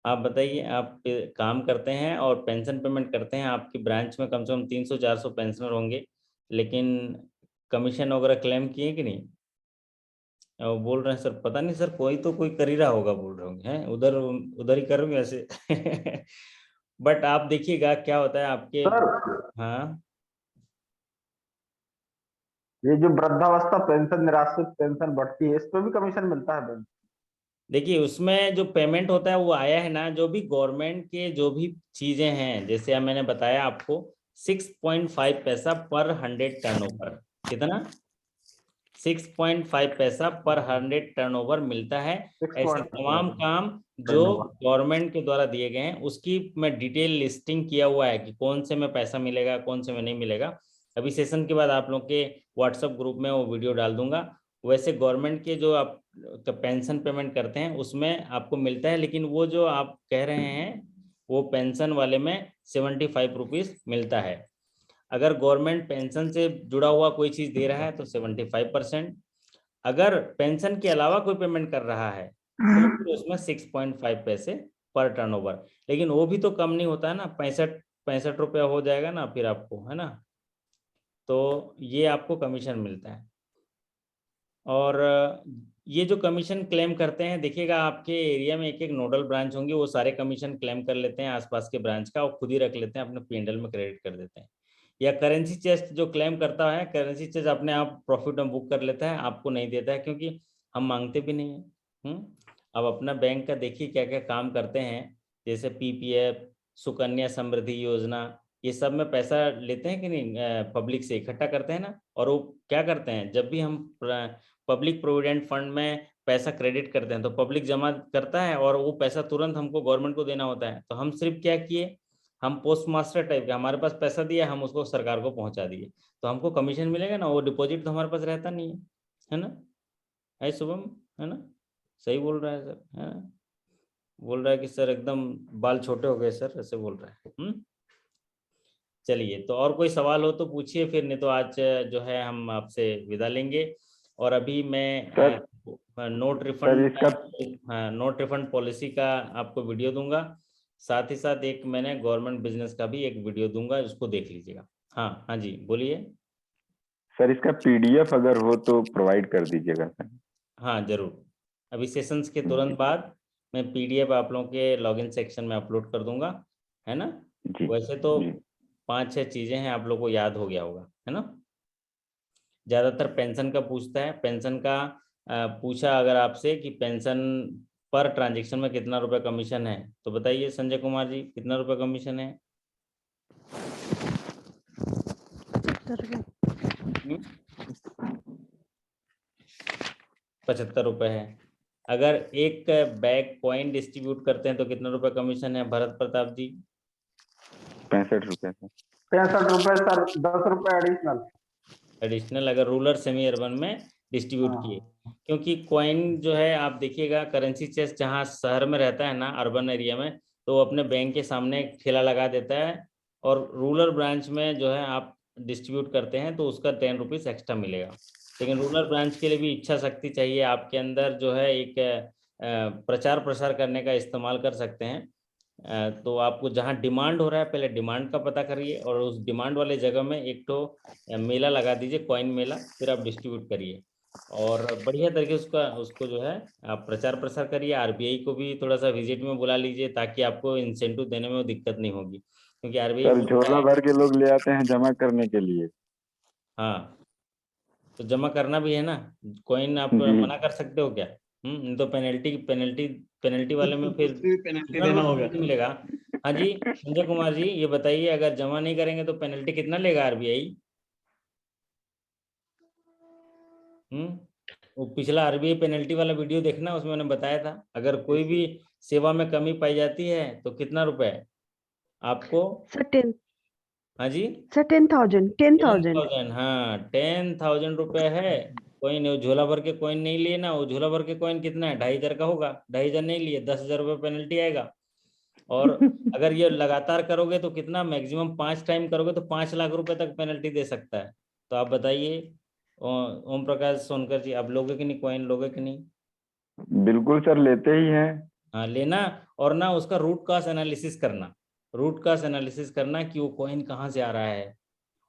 आप बताइए, आप काम करते हैं और पेंशन पेमेंट करते हैं, आपकी ब्रांच में कम से कम 300-400 पेंशनर होंगे, लेकिन कमीशन वगैरह क्लेम किए कि नहीं? वो बोल रहे हैं सर, पता नहीं सर, कोई तो कोई कर ही रहा होगा, बोल रहे होंगे हैं, उधर उधर ही करोगे वैसे। बट आप देखिएगा क्या होता है आपके। सर, हाँ, ये जो वृद्धावस्था पेंशन, निराश्रित पेंशन बढ़ती है, इस पे भी कमीशन मिलता है बैंक? देखिए उसमें जो पेमेंट होता है वो आया है ना, जो भी गवर्नमेंट के जो भी चीजें हैं, जैसे अब मैंने बताया आपको 6.5 पैसा पर 100 टर्नओवर, कितना? 6.5 पैसा पर 100 टर्नओवर मिलता है। सिक्स ऐसे पॉइंट तमाम काम जो टर्नओवर। गवर्नमेंट के द्वारा दिए गए हैं उसकी मैं डिटेल लिस्टिंग किया हुआ है कि कौन से में पैसा मिलेगा, कौन से में नहीं मिलेगा। अभी सेशन के बाद आप लोग के व्हाट्सएप ग्रुप में वो वीडियो डाल दूंगा। वैसे गवर्नमेंट के जो आप पेंशन पेमेंट करते हैं उसमें आपको मिलता है, लेकिन वो जो आप कह रहे हैं वो पेंशन वाले में 75 रुपीज़ मिलता है। अगर गवर्नमेंट पेंशन से जुड़ा हुआ कोई चीज़ दे रहा है तो 75%, अगर पेंशन के अलावा कोई पेमेंट कर रहा है तो फिर उसमें 6.5 पैसे पर टर्नओवर। लेकिन वो भी तो कम नहीं होता है ना, 65 रुपया हो जाएगा ना फिर आपको, है ना। तो ये आपको कमीशन मिलता है। और ये जो कमीशन क्लेम करते हैं, देखिएगा आपके एरिया में एक एक नोडल ब्रांच होंगे, वो सारे कमीशन क्लेम कर लेते हैं आसपास के ब्रांच का, और खुद ही रख लेते हैं, अपने P&L में क्रेडिट कर देते हैं। या करेंसी चेस्ट जो क्लेम करता है, करेंसी चेस्ट अपने आप प्रॉफिट में बुक कर लेता है, आपको नहीं देता है, क्योंकि हम मांगते भी नहीं है। अब अपना बैंक का देखिए क्या क्या काम करते हैं, जैसे PPF, सुकन्या समृद्धि योजना, ये सब में पैसा लेते हैं कि नहीं, पब्लिक से इकट्ठा करते हैं ना। और वो क्या करते हैं, जब भी हम पब्लिक प्रोविडेंट फंड में पैसा क्रेडिट करते हैं तो पब्लिक जमा करता है, और वो पैसा तुरंत हमको गवर्नमेंट को देना होता है। तो हम सिर्फ क्या किए, हम पोस्ट मास्टर टाइप के, हमारे पास पैसा दिया, हम उसको सरकार को पहुंचा दिए, तो हमको कमीशन मिलेगा ना, वो डिपॉजिट तो हमारे पास रहता नहीं है ना। है शुभम, है ना, सही बोल रहा है सर, है ना? बोल रहा है कि सर एकदम बाल छोटे हो गए सर, ऐसे बोल रहा है। चलिए, तो और कोई सवाल हो तो पूछिए फिर, नहीं तो आज जो है हम आपसे विदा लेंगे। और अभी मैं सर नोट सर रिफंड, इसका नोट रिफंड पॉलिसी का आपको वीडियो दूंगा, साथ ही साथ एक मैंने गवर्नमेंट बिजनेस का भी एक वीडियो दूंगा, उसको देख लीजिएगा। हाँ हाँ जी बोलिए। सर इसका PDF अगर हो तो प्रोवाइड कर दीजिएगा सर। हाँ जरूर, अभी सेशंस के जी तुरंत बाद मैं PDF आप लोगों के लॉगिन सेक्शन में अपलोड कर दूंगा, है ना। जी वैसे तो जी 5-6 चीज़ें हैं, आप लोग को याद हो गया होगा, है ना। ज़्यादातर पेंशन का पूछता है, पेंशन का पूछा अगर आपसे कि पेंशन पर ट्रांजैक्शन में कितना रुपए कमीशन है, तो बताइए संजय कुमार जी, कितना रुपए कमीशन है? 75 रुपए है। अगर एक बैग कॉइन डिस्ट्रीब्यूट करते हैं तो कितना रुपए कमीशन है भरत प्रताप जी? 65 रुपए सर। 65 रुपए सर, 10 रुपए एडिशनल। एडिशनल अगर रूरल सेमी अर्बन में डिस्ट्रीब्यूट किए, हाँ क्योंकि कॉइन जो है आप देखिएगा, करेंसी चेस्ट जहाँ शहर में रहता है ना, अर्बन एरिया में, तो वो अपने बैंक के सामने ठेला लगा देता है, और रूरल ब्रांच में जो है आप डिस्ट्रीब्यूट करते हैं तो उसका 10 रुपीज़ एक्स्ट्रा मिलेगा। लेकिन रूरल ब्रांच के लिए भी इच्छा शक्ति चाहिए आपके अंदर, जो है एक प्रचार प्रसार करने का इस्तेमाल कर सकते हैं। तो आपको जहाँ डिमांड हो रहा है, पहले डिमांड का पता करिए, और उस डिमांड वाले जगह में एक तो मेला लगा दीजिए, कॉइन मेला, फिर आप डिस्ट्रीब्यूट करिए, और बढ़िया तरीके से उसका उसको जो है आप प्रचार प्रसार करिए। RBI को भी थोड़ा सा विजिट में बुला लीजिए, ताकि आपको इंसेंटिव देने में दिक्कत नहीं होगी, क्योंकि RBI सर बोलता झोला है। भर के लोग ले आते हैं जमा करने के लिए। हाँ, तो जमा करना भी है ना, कॉइन आप जी मना कर सकते हो क्या? नहीं तो पेनल्टी पेनल्टी पेनल्टी वाले में फिर उसकी भी पेनल्टी कितना देना रुपये होगा। पेनल्टी मिलेगा? हाँ जी संजय कुमार जी, ये बताइए, अगर जमा नहीं करेंगे तो पेनल्टी कितना लेगा RBI? वो पिछला RBI पेनल्टी वाला वीडियो देखना, उसमें मैंने बताया था, अगर कोई भी सेवा में कमी पाई जाती है तो कितना रुपए आपको? सर 10 हाँ जी, सर 10,000 10,000 10,000, हाँ 10,000 रुपए है। कॉइन, वो झोला भर के कॉइन नहीं लिए ना, वो झोला भर के कॉइन कितना है, 2,500 का होगा, 2,500 नहीं लिए, 10,000 रुपये पेनल्टी आएगा। और अगर ये लगातार करोगे तो कितना, मैक्सिमम 5 टाइम करोगे तो 5 लाख रुपए तक पेनल्टी दे सकता है। तो आप बताइए ओम प्रकाश सोनकर जी, आप लोगे कि नहीं, कॉइन लोगे कि नहीं? बिल्कुल सर, लेते ही हैं। हाँ लेना, और ना उसका रूट काज एनालिसिस करना, रूट काज एनालिसिस करना कि वो कॉइन कहाँ से आ रहा है,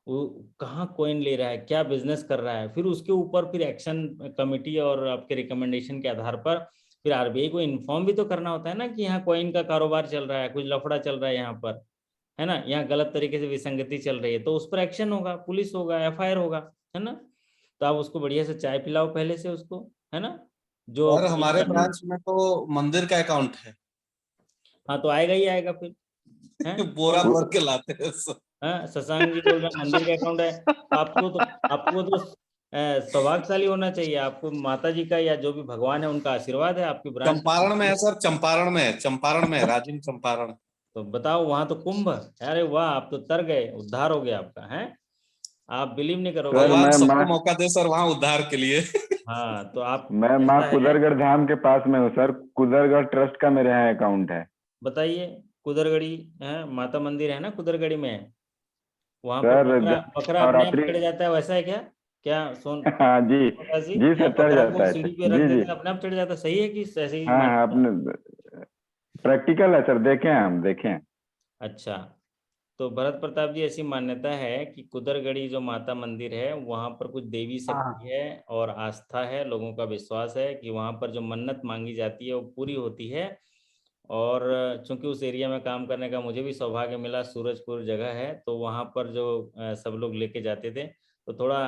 वो कहाँ कॉइन ले रहा है, क्या बिजनेस कर रहा है, फिर उसके ऊपर फिर एक्शन कमेटी और आपके रिकमेंडेशन के आधार पर फिर RBI को इन्फॉर्म भी तो करना होता है ना, कि यहाँ कॉइन का कारोबार चल रहा है, कुछ लफड़ा चल रहा है यहाँ पर, है ना, यहाँ गलत तरीके से विसंगति चल रही है, तो उस पर एक्शन होगा, पुलिस होगा, FIR होगा, है ना। तो आप उसको बढ़िया से चाय पिलाओ पहले से उसको, है ना, जो और हमारे ब्रांच में तो मंदिर का अकाउंट है। हाँ तो आएगा ही आएगा फिर, है। बोरा भर के लाते हैं सब। हाँ शशांक जी बोल रहे हैं मंदिर का अकाउंट है, तो आपको तो सौभाग्यशाली होना चाहिए, आपको माता जी का या जो भी भगवान है उनका आशीर्वाद है आपकी ब्रांच। चंपारण में है सर, चंपारण में है, चंपारण में है, राजिम चंपारण। तो बताओ, वहां तो कुंभ, अरे वाह, आप तो तर गए, उद्धार हो गया आपका, है। आप बिलीव नहीं करोगे। सर भगवान मैं सबको माँ मौका दे सर वहां उद्धार के लिए। हाँ तो आप, मैं माँ ऐसा है, कुदरगढ़ धाम के पास में हूँ सर। कुदरगढ़ ट्रस्ट का मेरे यहाँ अकाउंट है। बताइए, कुदरगढ़ी है, माता मंदिर है ना कुदरगढ़ी में, वहां पर सर बकरा बकरा अपने आप नवरात्रि। चढ़ जाता है, वैसा है क्या? क्या सोन हाँ जी। प्रकाश जी, जी क्या सर, चढ़ बकरा जाता को है सीढ़ी सर। पे रख जी जी। देते हैं अपने आप चढ़ जाता है, सही है कि ऐसे ही हाँ हाँ, मान्यता है? अपने प्रैक्टिकल है सर, देखें हम देखें। अच्छा, तो भरत प्रताप जी, ऐसी मान्यता है कि कुदरगढ़ी जो माता मंदिर है वहां पर कुछ देवी शक्ति है और आस्था है, लोगों का विश्वास है कि वहां पर जो मन्नत मांगी जाती है वो पूरी होती है। और चूंकि उस एरिया में काम करने का मुझे भी सौभाग्य मिला, सूरजपुर जगह है, तो वहां पर जो सब लोग लेके जाते थे, तो थोड़ा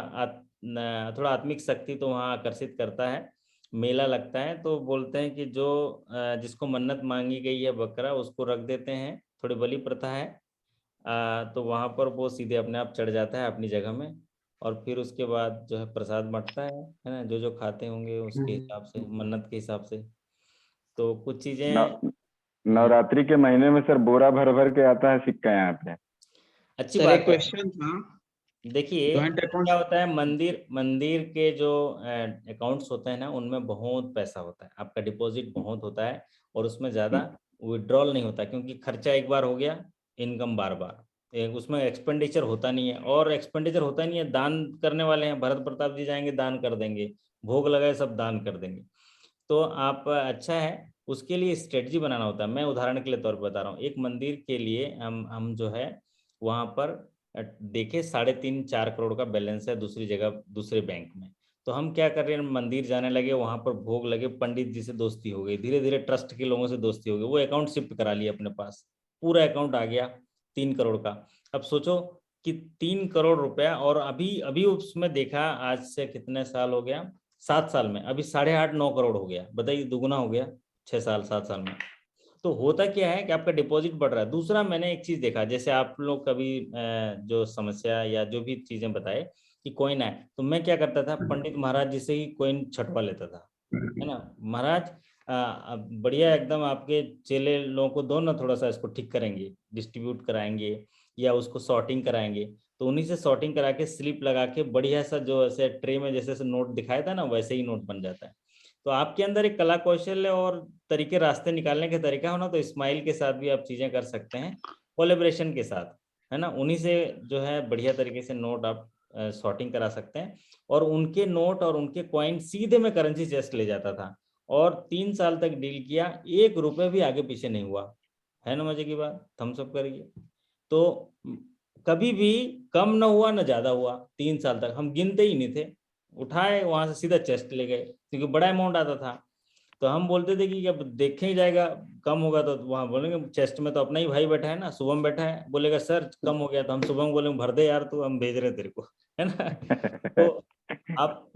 आत्मिक शक्ति तो वहाँ आकर्षित करता है। मेला लगता है तो बोलते हैं कि जो जिसको मन्नत मांगी गई है बकरा उसको रख देते हैं, थोड़ी बलि प्रथा है। तो वहाँ पर वो सीधे अपने आप चढ़ जाता है अपनी जगह में, और फिर उसके बाद जो है प्रसाद बंटता है ना, जो जो खाते होंगे उसके हिसाब से, मन्नत के हिसाब से। तो कुछ चीजें। नवरात्रि के महीने में सर बोरा भर भर के आता है सिक्का यहाँ पे। अच्छी सर बात एक है। क्वेश्चन था, देखिए जॉइंट अकाउंट क्या होता है, मंदिर मंदिर के जो अकाउंट्स होते हैं ना, उनमें बहुत पैसा होता है, आपका डिपॉजिट बहुत होता है, और उसमें ज़्यादा विड्रॉल नहीं होता, क्योंकि खर्चा एक बार हो गया, इनकम बार बार। उसमें एक्सपेंडिचर होता नहीं है, और एक्सपेंडिचर होता नहीं है, दान करने वाले हैं, भरत प्रताप जी जाएंगे दान कर देंगे, भोग लगाए सब दान कर देंगे। तो आप अच्छा है, उसके लिए स्ट्रेटजी बनाना होता है। मैं उदाहरण के लिए तौर पर बता रहा हूँ, एक मंदिर के लिए हम जो है वहाँ पर देखे 3.5-4 करोड़ का बैलेंस है दूसरी जगह, दूसरे बैंक में। तो हम क्या कर रहे हैं, मंदिर जाने लगे, वहाँ पर भोग लगे, पंडित जी से दोस्ती हो गई, धीरे धीरे ट्रस्ट के लोगों से दोस्ती हो गई, वो अकाउंट शिफ्ट करा लिया अपने पास, पूरा अकाउंट आ गया 3 करोड़ का। अब सोचो कि 3 करोड़ रुपया, और अभी अभी उसमें देखा, आज से कितने साल हो गया, 7 साल में अभी 8.5-9 करोड़ हो गया, बताइए, दुगुना हो गया 6 साल 7 साल में। तो होता क्या है कि आपका डिपॉजिट बढ़ रहा है। दूसरा, मैंने एक चीज देखा, जैसे आप लोग कभी जो समस्या या जो भी चीजें बताए कि कॉइन आए, तो मैं क्या करता था, पंडित महाराज जी से ही कॉइन छटवा लेता था, है ना, महाराज बढ़िया एकदम, आपके चेले लोगों को दो ना, थोड़ा सा इसको ठीक करेंगे, डिस्ट्रीब्यूट कराएंगे या उसको सॉर्टिंग कराएंगे, तो उन्हीं से सॉर्टिंग करा के स्लिप लगा के बढ़िया सा, जो ऐसे ट्रे में जैसे नोट दिखाया था ना, वैसे ही नोट बन जाता है। तो आपके अंदर एक कला कौशल और तरीके, रास्ते निकालने के तरीका हो ना, तो स्माइल के साथ भी आप चीजें कर सकते हैं, कोलेब्रेशन के साथ, है ना, उन्हीं से जो है बढ़िया तरीके से नोट आप सॉर्टिंग करा सकते हैं। और उनके नोट और उनके कॉइन सीधे मैं करेंसी चेस्ट ले जाता था, और 3 साल तक डील किया, 1 रुपए भी आगे पीछे नहीं हुआ, है ना मजे की बात, थम्स अप करिए। तो कभी भी कम ना हुआ ना ज्यादा हुआ, 3 साल तक हम गिनते ही नहीं थे, उठाए वहां से सीधा चेस्ट ले गए, क्योंकि बड़ा अमाउंट आता था। तो हम बोलते थे कि अब देखे ही जाएगा, कम होगा तो वहां बोलेंगे चेस्ट में तो अपना ही भाई बैठा है ना, शुभम बैठा है, बोलेगा सर कम हो गया, तो हम शुभम बोलेंगे भर दे यार, तू हम भेज रहे तेरे को, है ना। तो आप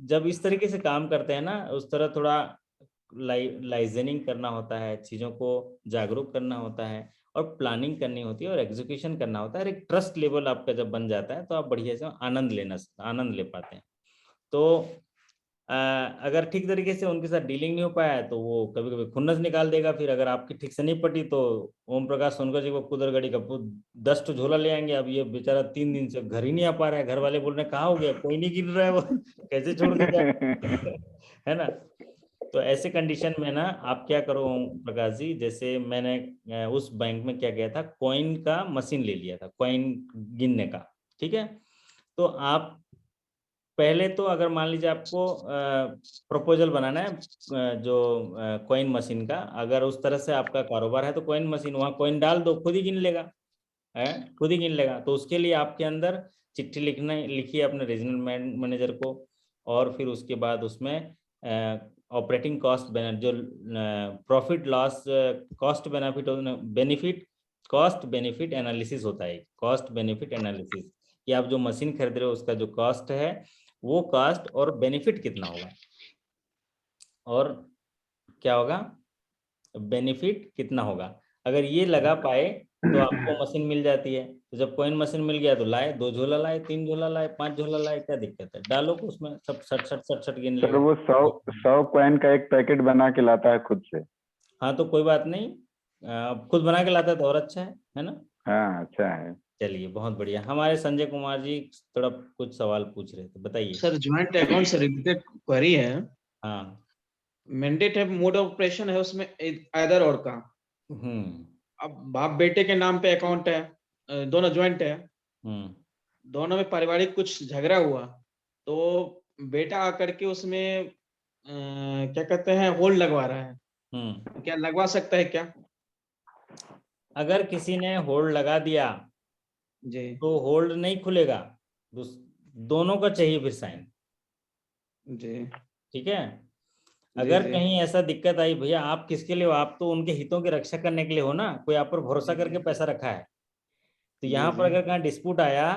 जब इस तरीके से काम करते हैं ना, उस तरह थोड़ा लाइजनिंग करना होता है, चीज़ों को जागरूक करना होता है, और प्लानिंग करनी होती है, और एग्जीक्यूशन करना होता है, और एक ट्रस्ट लेवल आपका जब बन जाता है तो आप बढ़िया से आनंद ले पाते हैं। तो अगर ठीक तरीके से उनके साथ डीलिंग नहीं हो पाया है तो वो कभी कभी खुन्नस निकाल देगा, फिर अगर आपकी ठीक से नहीं पटी तो ओम प्रकाश सोनकर जी को कुदरगढ़ी का 10 तो झोला ले आएंगे। अब ये बेचारा 3 दिन से घर ही नहीं आ पा रहा है, घर वाले बोल रहे हैं कहाँ हो गया, कोई नहीं गिन रहा है वो कैसे छोड़ के जाए है ना। तो ऐसे कंडीशन में ना आप क्या करो ओम प्रकाश जी, जैसे मैंने उस बैंक में क्या किया था, कॉइन का मशीन ले लिया था, कॉइन गिनने का, ठीक है। तो आप पहले तो अगर मान लीजिए आपको प्रपोजल बनाना है जो कॉइन मशीन का, अगर उस तरह से आपका कारोबार है तो कॉइन मशीन, वहाँ कॉइन डाल दो, खुद ही गिन लेगा, है, खुद ही गिन लेगा। तो उसके लिए आपके अंदर चिट्ठी लिखिए अपने रीजनल मैनेजर को, और फिर उसके बाद उसमें ऑपरेटिंग कॉस्ट जो profit loss cost benefit analysis होता है, कॉस्ट बेनिफिट एनालिसिस, कि आप जो मशीन खरीद रहे हो उसका जो कॉस्ट है, वो कॉस्ट और बेनिफिट कितना होगा, और क्या होगा, बेनिफिट कितना होगा। अगर ये लगा पाए तो आपको मशीन मिल जाती है। तो जब कॉइन मशीन मिल गया तो लाए, 2 झोला लाए, 3 झोला लाए, 5 झोला लाए, क्या दिक्कत है, डालो को उसमें, सब सट गिन सर लेगा। वो 100 कॉइन का एक पैकेट बना के लाता है खुद से। हाँ तो कोई बात नहीं, खुद बना के लाता है तो और अच्छा है ना। हाँ अच्छा है। चलिए बहुत बढ़िया। हमारे संजय कुमार जी थोड़ा कुछ सवाल पूछ रहे थे, बताइए। सर ज्वाइंट अकाउंट से रिलेटेड क्वेरी है। हाँ। मैंडेट है, मोड ऑफ ऑपरेशन है उसमें आइदर और का। अब बाप बेटे के नाम पे अकाउंट है, दोनों ज्वाइंट है, दोनों में पारिवारिक कुछ झगड़ा हुआ तो बेटा आकर के उसमें क्या कहते हैं होल्ड लगवा रहा है, क्या लगवा सकता है क्या? अगर किसी ने होल्ड लगा दिया जी तो होल्ड नहीं खुलेगा, दोनों का चाहिए फिर साइन। जी ठीक है। जी अगर जी कहीं ऐसा दिक्कत आई, भैया आप किसके लिए हो, आप तो उनके हितों की रक्षा करने के लिए हो ना, कोई आप पर भरोसा करके पैसा रखा है। तो जी यहाँ पर जी अगर कहाँ डिस्प्यूट आया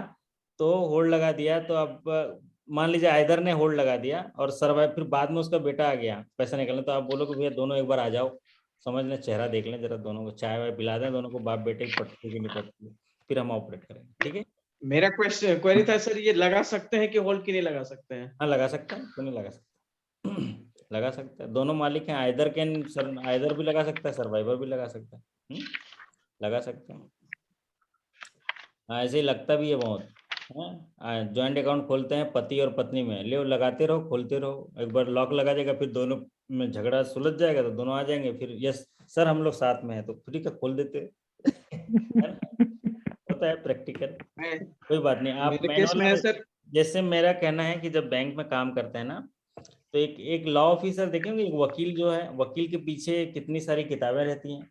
तो होल्ड लगा दिया, तो अब मान लीजिए आइदर ने होल्ड लगा दिया और सर्वाइव, फिर बाद में उसका बेटा आ गया पैसा निकलने, तो आप बोलो कि भैया दोनों एक बार आ जाओ, समझ लें, चेहरा देख लें जरा, दोनों को चाय वाय पिला दें, दोनों को बाप बेटे की पटती की नहीं पटती, फिर हम ऑपरेट करेंगे। ठीक है। मेरा क्वेरी था सर, ये लगा सकते हैं कि होल्ड की नहीं लगा सकते हैं? हाँ लगा सकते हैं, क्यों नहीं लगा सकते लगा सकता है, दोनों मालिक हैं, आइदर कैन सर, आइदर भी लगा सकता है, सर्वाइवर भी लगा सकता है, लगा सकते हैं। हाँ ऐसे ही लगता भी है बहुत है। जॉइंट अकाउंट खोलते हैं पति और पत्नी में, ले लगाते रहो खोलते रहो, एक बार लॉक लगा जाएगा, फिर दोनों में झगड़ा सुलझ जाएगा तो दोनों आ जाएंगे, फिर यस सर हम लोग साथ में हैं, तो फ्री का खोल देते है ना? होता है प्रैक्टिकल, कोई बात नहीं। आप मेरे केस में है सर। जैसे मेरा कहना है कि जब बैंक में काम करते हैं ना, तो एक लॉ ऑफिसर देखेंगे, एक वकील जो है, वकील के पीछे कितनी सारी किताबें रहती हैं,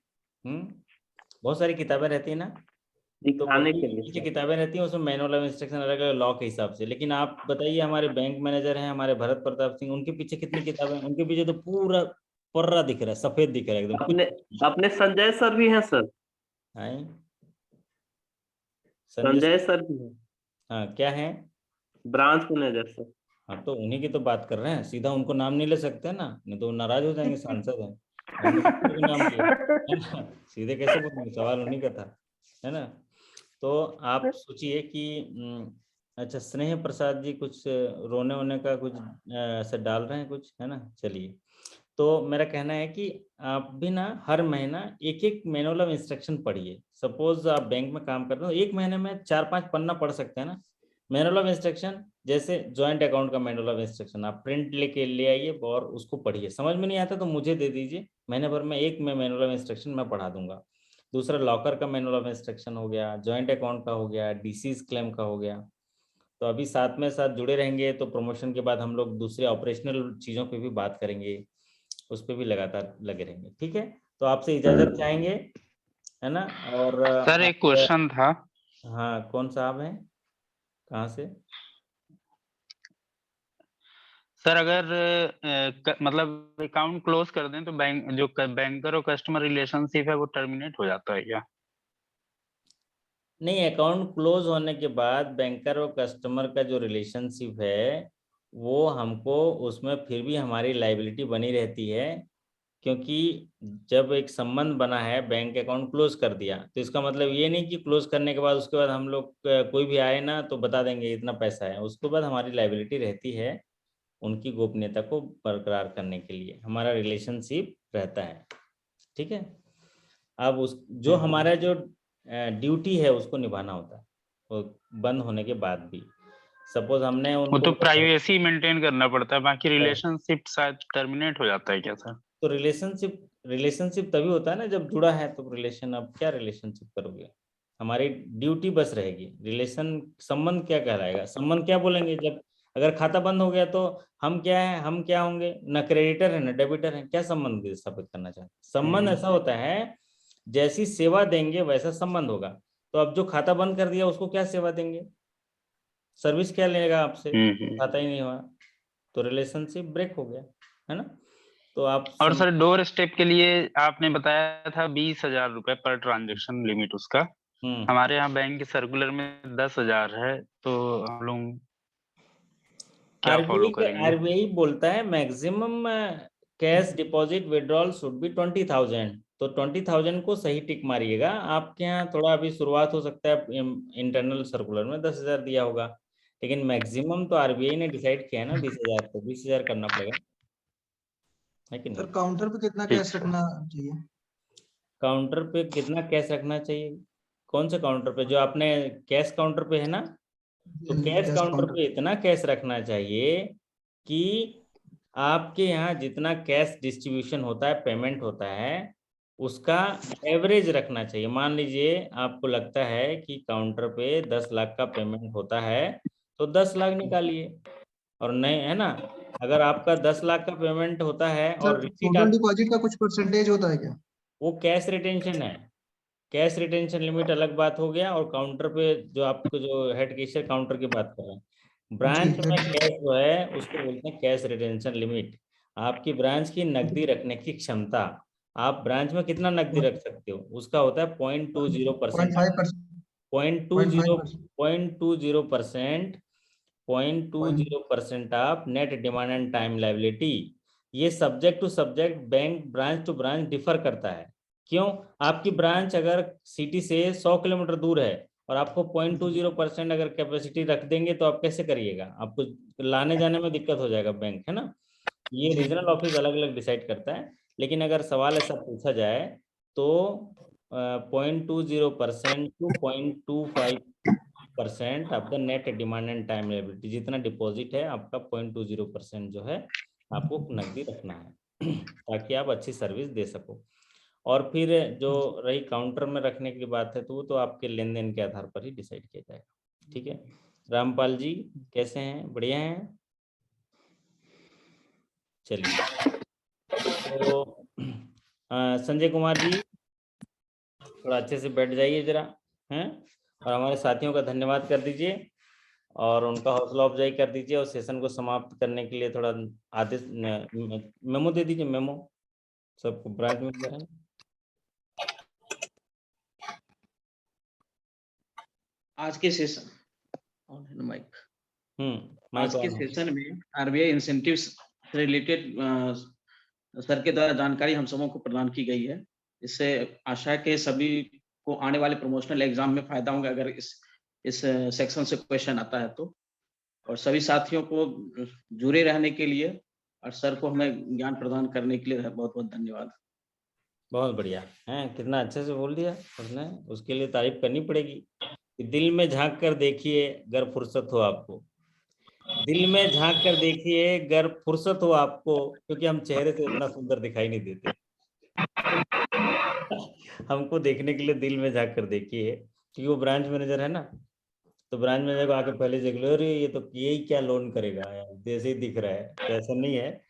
बहुत सारी किताबें रहती है ना, तो दिखाने के पीछे लिए किताबें रहती हैं, उसमें मैनुअल ऑफ इंस्ट्रक्शन अलग अलग लॉ के हिसाब से। लेकिन आप बताइए, हमारे बैंक मैनेजर हैं हमारे भरत प्रताप सिंह, उनके पीछे कितनी किताबें, उनके पीछे तो पूरा पर्रा दिख रहा है, सफेद दिख रहा है एकदम कुछ। अपने अपने संजय सर भी हैं सर, हैं संजय सर भी हैं, हाँ क्या है, ब्रांच मैनेजर सर। हाँ तो उन्हीं की तो बात कर रहे हैं, सीधा उनको नाम नहीं ले सकते ना, नहीं तो वो नाराज हो जाएंगे, सांसद हैं, हमने किसी को नाम लिया है ना, सीधे कैसे बोलेंगे, सवाल उन्हीं का था, है ना। तो आप सोचिए कि अच्छा स्नेह प्रसाद जी कुछ रोने वोने का कुछ ऐसा डाल रहे हैं कुछ, है ना। चलिए, तो मेरा कहना है कि आप भी ना हर महीना एक एक मैनुअल ऑफ इंस्ट्रक्शन पढ़िए। सपोज आप बैंक में काम कर रहे हो, एक महीने में 4-5 पन्ना पढ़ सकते हैं ना मैनुअल ऑफ इंस्ट्रक्शन। जैसे ज्वाइंट अकाउंट का मैनुअल ऑफ इंस्ट्रक्शन आप प्रिंट लेके ले आइए और उसको पढ़िए, समझ में नहीं आता तो मुझे दे दीजिए, महीने भर में एक में मैनुअल ऑफ इंस्ट्रक्शन मैं पढ़ा दूंगा। दूसरा लॉकर का मैनुअल ऑफ इंस्ट्रक्शन हो गया, ज्वाइंट अकाउंट का हो गया, डीसीज क्लेम का हो गया। तो अभी साथ में साथ जुड़े रहेंगे तो प्रमोशन के बाद हम लोग दूसरे ऑपरेशनल चीज़ों पे भी बात करेंगे, उस पर भी लगातार लगे रहेंगे। ठीक है, तो आपसे इजाजत चाहेंगे, है ना। और सर एक क्वेश्चन था। हाँ कौन साहब हैं, कहाँ से? सर अगर मतलब अकाउंट क्लोज कर दें तो बैंक जो बैंकर और कस्टमर रिलेशनशिप है वो टर्मिनेट हो जाता है क्या? नहीं, अकाउंट क्लोज होने के बाद बैंकर और कस्टमर का जो रिलेशनशिप है वो हमको उसमें फिर भी हमारी लाइबिलिटी बनी रहती है, क्योंकि जब एक संबंध बना है, बैंक अकाउंट क्लोज कर दिया, तो इसका मतलब ये नहीं कि क्लोज करने के बाद उसके बाद हम लोग कोई भी आए ना तो बता देंगे इतना पैसा है, उसके बाद हमारी लाइबिलिटी रहती है, उनकी गोपनीयता को बरकरार करने के लिए हमारा रिलेशनशिप रहता है। ठीक है, अब उस जो हमारा जो ड्यूटी है उसको निभाना होता है, वो बंद होने के बाद भी। सपोज हमने वो उनको तो प्राइवेसी मेंटेन करना पड़ता है, बाकी रिलेशनशिप शायद टर्मिनेट हो जाता है क्या सर? तो रिलेशनशिप तभी होता है ना जब जुड़ा है तो रिलेशन, अब क्या रिलेशनशिप करोगे, हमारी ड्यूटी बस रहेगी, रिलेशन संबंध क्या कहलाएगा, संबंध क्या बोलेंगे जब अगर खाता बंद हो गया तो हम क्या है, हम क्या होंगे, न क्रेडिटर है न डेबिटर है, क्या संबंध स्थापित करना चाहते हैं। संबंध ऐसा होता है जैसी सेवा देंगे वैसा संबंध होगा, तो अब जो खाता बंद कर दिया उसको क्या सेवा देंगे, सर्विस क्या लेगा आपसे, खाता ही नहीं हुआ तो रिलेशनशिप ब्रेक हो गया, है ना। तो आप और सर डोर स्टेप के लिए आपने बताया था 20,000 रुपए पर ट्रांजेक्शन लिमिट उसका, हमारे यहाँ बैंक के सर्कुलर में 10,000 है, तो हम लोग क्या फॉलो करेंगे? आरबीआई बोलता है maximum cash deposit withdrawal should be 20,000, तो 20,000 को सही टिक मारिएगा। आपके यहाँ थोड़ा अभी शुरुआत हो सकता है, इंटरनल सर्कुलर में 10,000 दिया होगा, लेकिन मैक्सिमम तो आरबीआई ने डिसाइड किया है ना 20,000, तो 20,000 करना पड़ेगा, है कि नहीं। सर काउंटर पे कितना कैश रखना चाहिए? काउंटर पे कितना कैश रखना चाहिए, कौन से काउंटर पे, जो आपने कैश काउंटर पे है ना, तो कैश काउंटर पे इतना कैश रखना चाहिए कि आपके यहाँ जितना कैश डिस्ट्रीब्यूशन होता है, पेमेंट होता है, उसका एवरेज रखना चाहिए। मान लीजिए आपको लगता है कि काउंटर पे 10 लाख का पेमेंट होता है तो 10 लाख निकालिए, और नहीं है ना, अगर आपका 10 लाख का पेमेंट होता है और रिसीट टोटल डिपॉजिट का कुछ परसेंटेज होता है क्या? वो कैश रिटेंशन है, कैश रिटेंशन लिमिट अलग बात हो गया, और काउंटर पे जो आपको जो हेड कैशियर काउंटर की बात कर रहे हैं, ब्रांच में कैश जो है उसको बोलते हैं कैश रिटेंशन लिमिट। आपकी ब्रांच की नकदी रखने की क्षमता, आप ब्रांच में कितना नकदी रख सकते हो, उसका होता है 0.20%। 0.20% of net demand and time liability. ये subject to subject, bank branch to branch differ करता है। क्यों? आपकी ब्रांच अगर सिटी से 100 किलोमीटर दूर है और आपको 0.20% अगर कैपेसिटी रख देंगे तो आप कैसे करिएगा? आपको लाने जाने में दिक्कत हो जाएगा बैंक, है ना। ये रीजनल ऑफिस अलग अलग डिसाइड करता है, लेकिन अगर सवाल ऐसा पूछा जाए तो 0.20% टू 0.25% आपका net demand and time liability, जितना डिपॉजिट है आपका 0.20% जो है आपको नकदी रखना है ताकि आप अच्छी सर्विस दे सको। और फिर जो रही काउंटर में रखने की बात है तो वो तो आपके लेन देन के आधार पर ही डिसाइड किया जाएगा। ठीक है, रामपाल जी कैसे हैं? बढ़िया हैं? चलिए, तो संजय कुमार जी थोड़ा अच्छे से बैठ जाइए जरा, हैं, और हमारे साथियों का धन्यवाद कर दीजिए और उनका हौसला अफजाई कर दीजिए, और सेशन को समाप्त करने के लिए थोड़ा आदेश मेमो दे दीजिए। मेमो सबको ब्रांच में है। आज के सेशन माइक आज के माइक सेशन में आरबीआई इंसेंटिव से रिलेटेड सर के द्वारा जानकारी हम सबों को प्रदान की गई है। इससे आशा है कि सभी को आने वाले प्रमोशनल एग्जाम में फायदा होगा अगर इस सेक्शन से क्वेश्चन आता है तो। और सभी साथियों को जुड़े रहने के लिए और सर को हमें ज्ञान प्रदान करने के लिए बहुत बहुत धन्यवाद। बहुत बढ़िया है, कितना अच्छे से बोल दिया उसने, उसके लिए तारीफ करनी पड़ेगी। दिल में झांक कर देखिए अगर फुर्सत हो आपको, दिल में झांक कर देखिए अगर फुर्सत हो आपको, क्योंकि हम चेहरे से इतना सुंदर दिखाई नहीं देते हमको देखने के लिए दिल में झांक कर देखिए, क्योंकि वो ब्रांच मैनेजर है ना, तो ब्रांच मैनेजर को आके पहले देख लो, अरे ये तो यही क्या लोन करेगा यार, जैसे ही दिख रहा है। तो ऐसा नहीं है,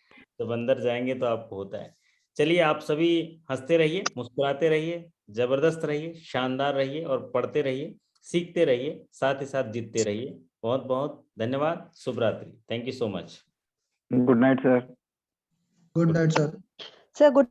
जब अंदर जाएंगे तो आपको होता है। चलिए, आप सभी हंसते रहिए, मुस्कुराते रहिए, जबरदस्त रहिए, शानदार रहिए और पढ़ते रहिए, सीखते रहिए, साथ ही साथ जीतते रहिए। बहुत बहुत धन्यवाद। शुभ रात्रि। Thank you so much. Good night sir. Good night sir. Sir good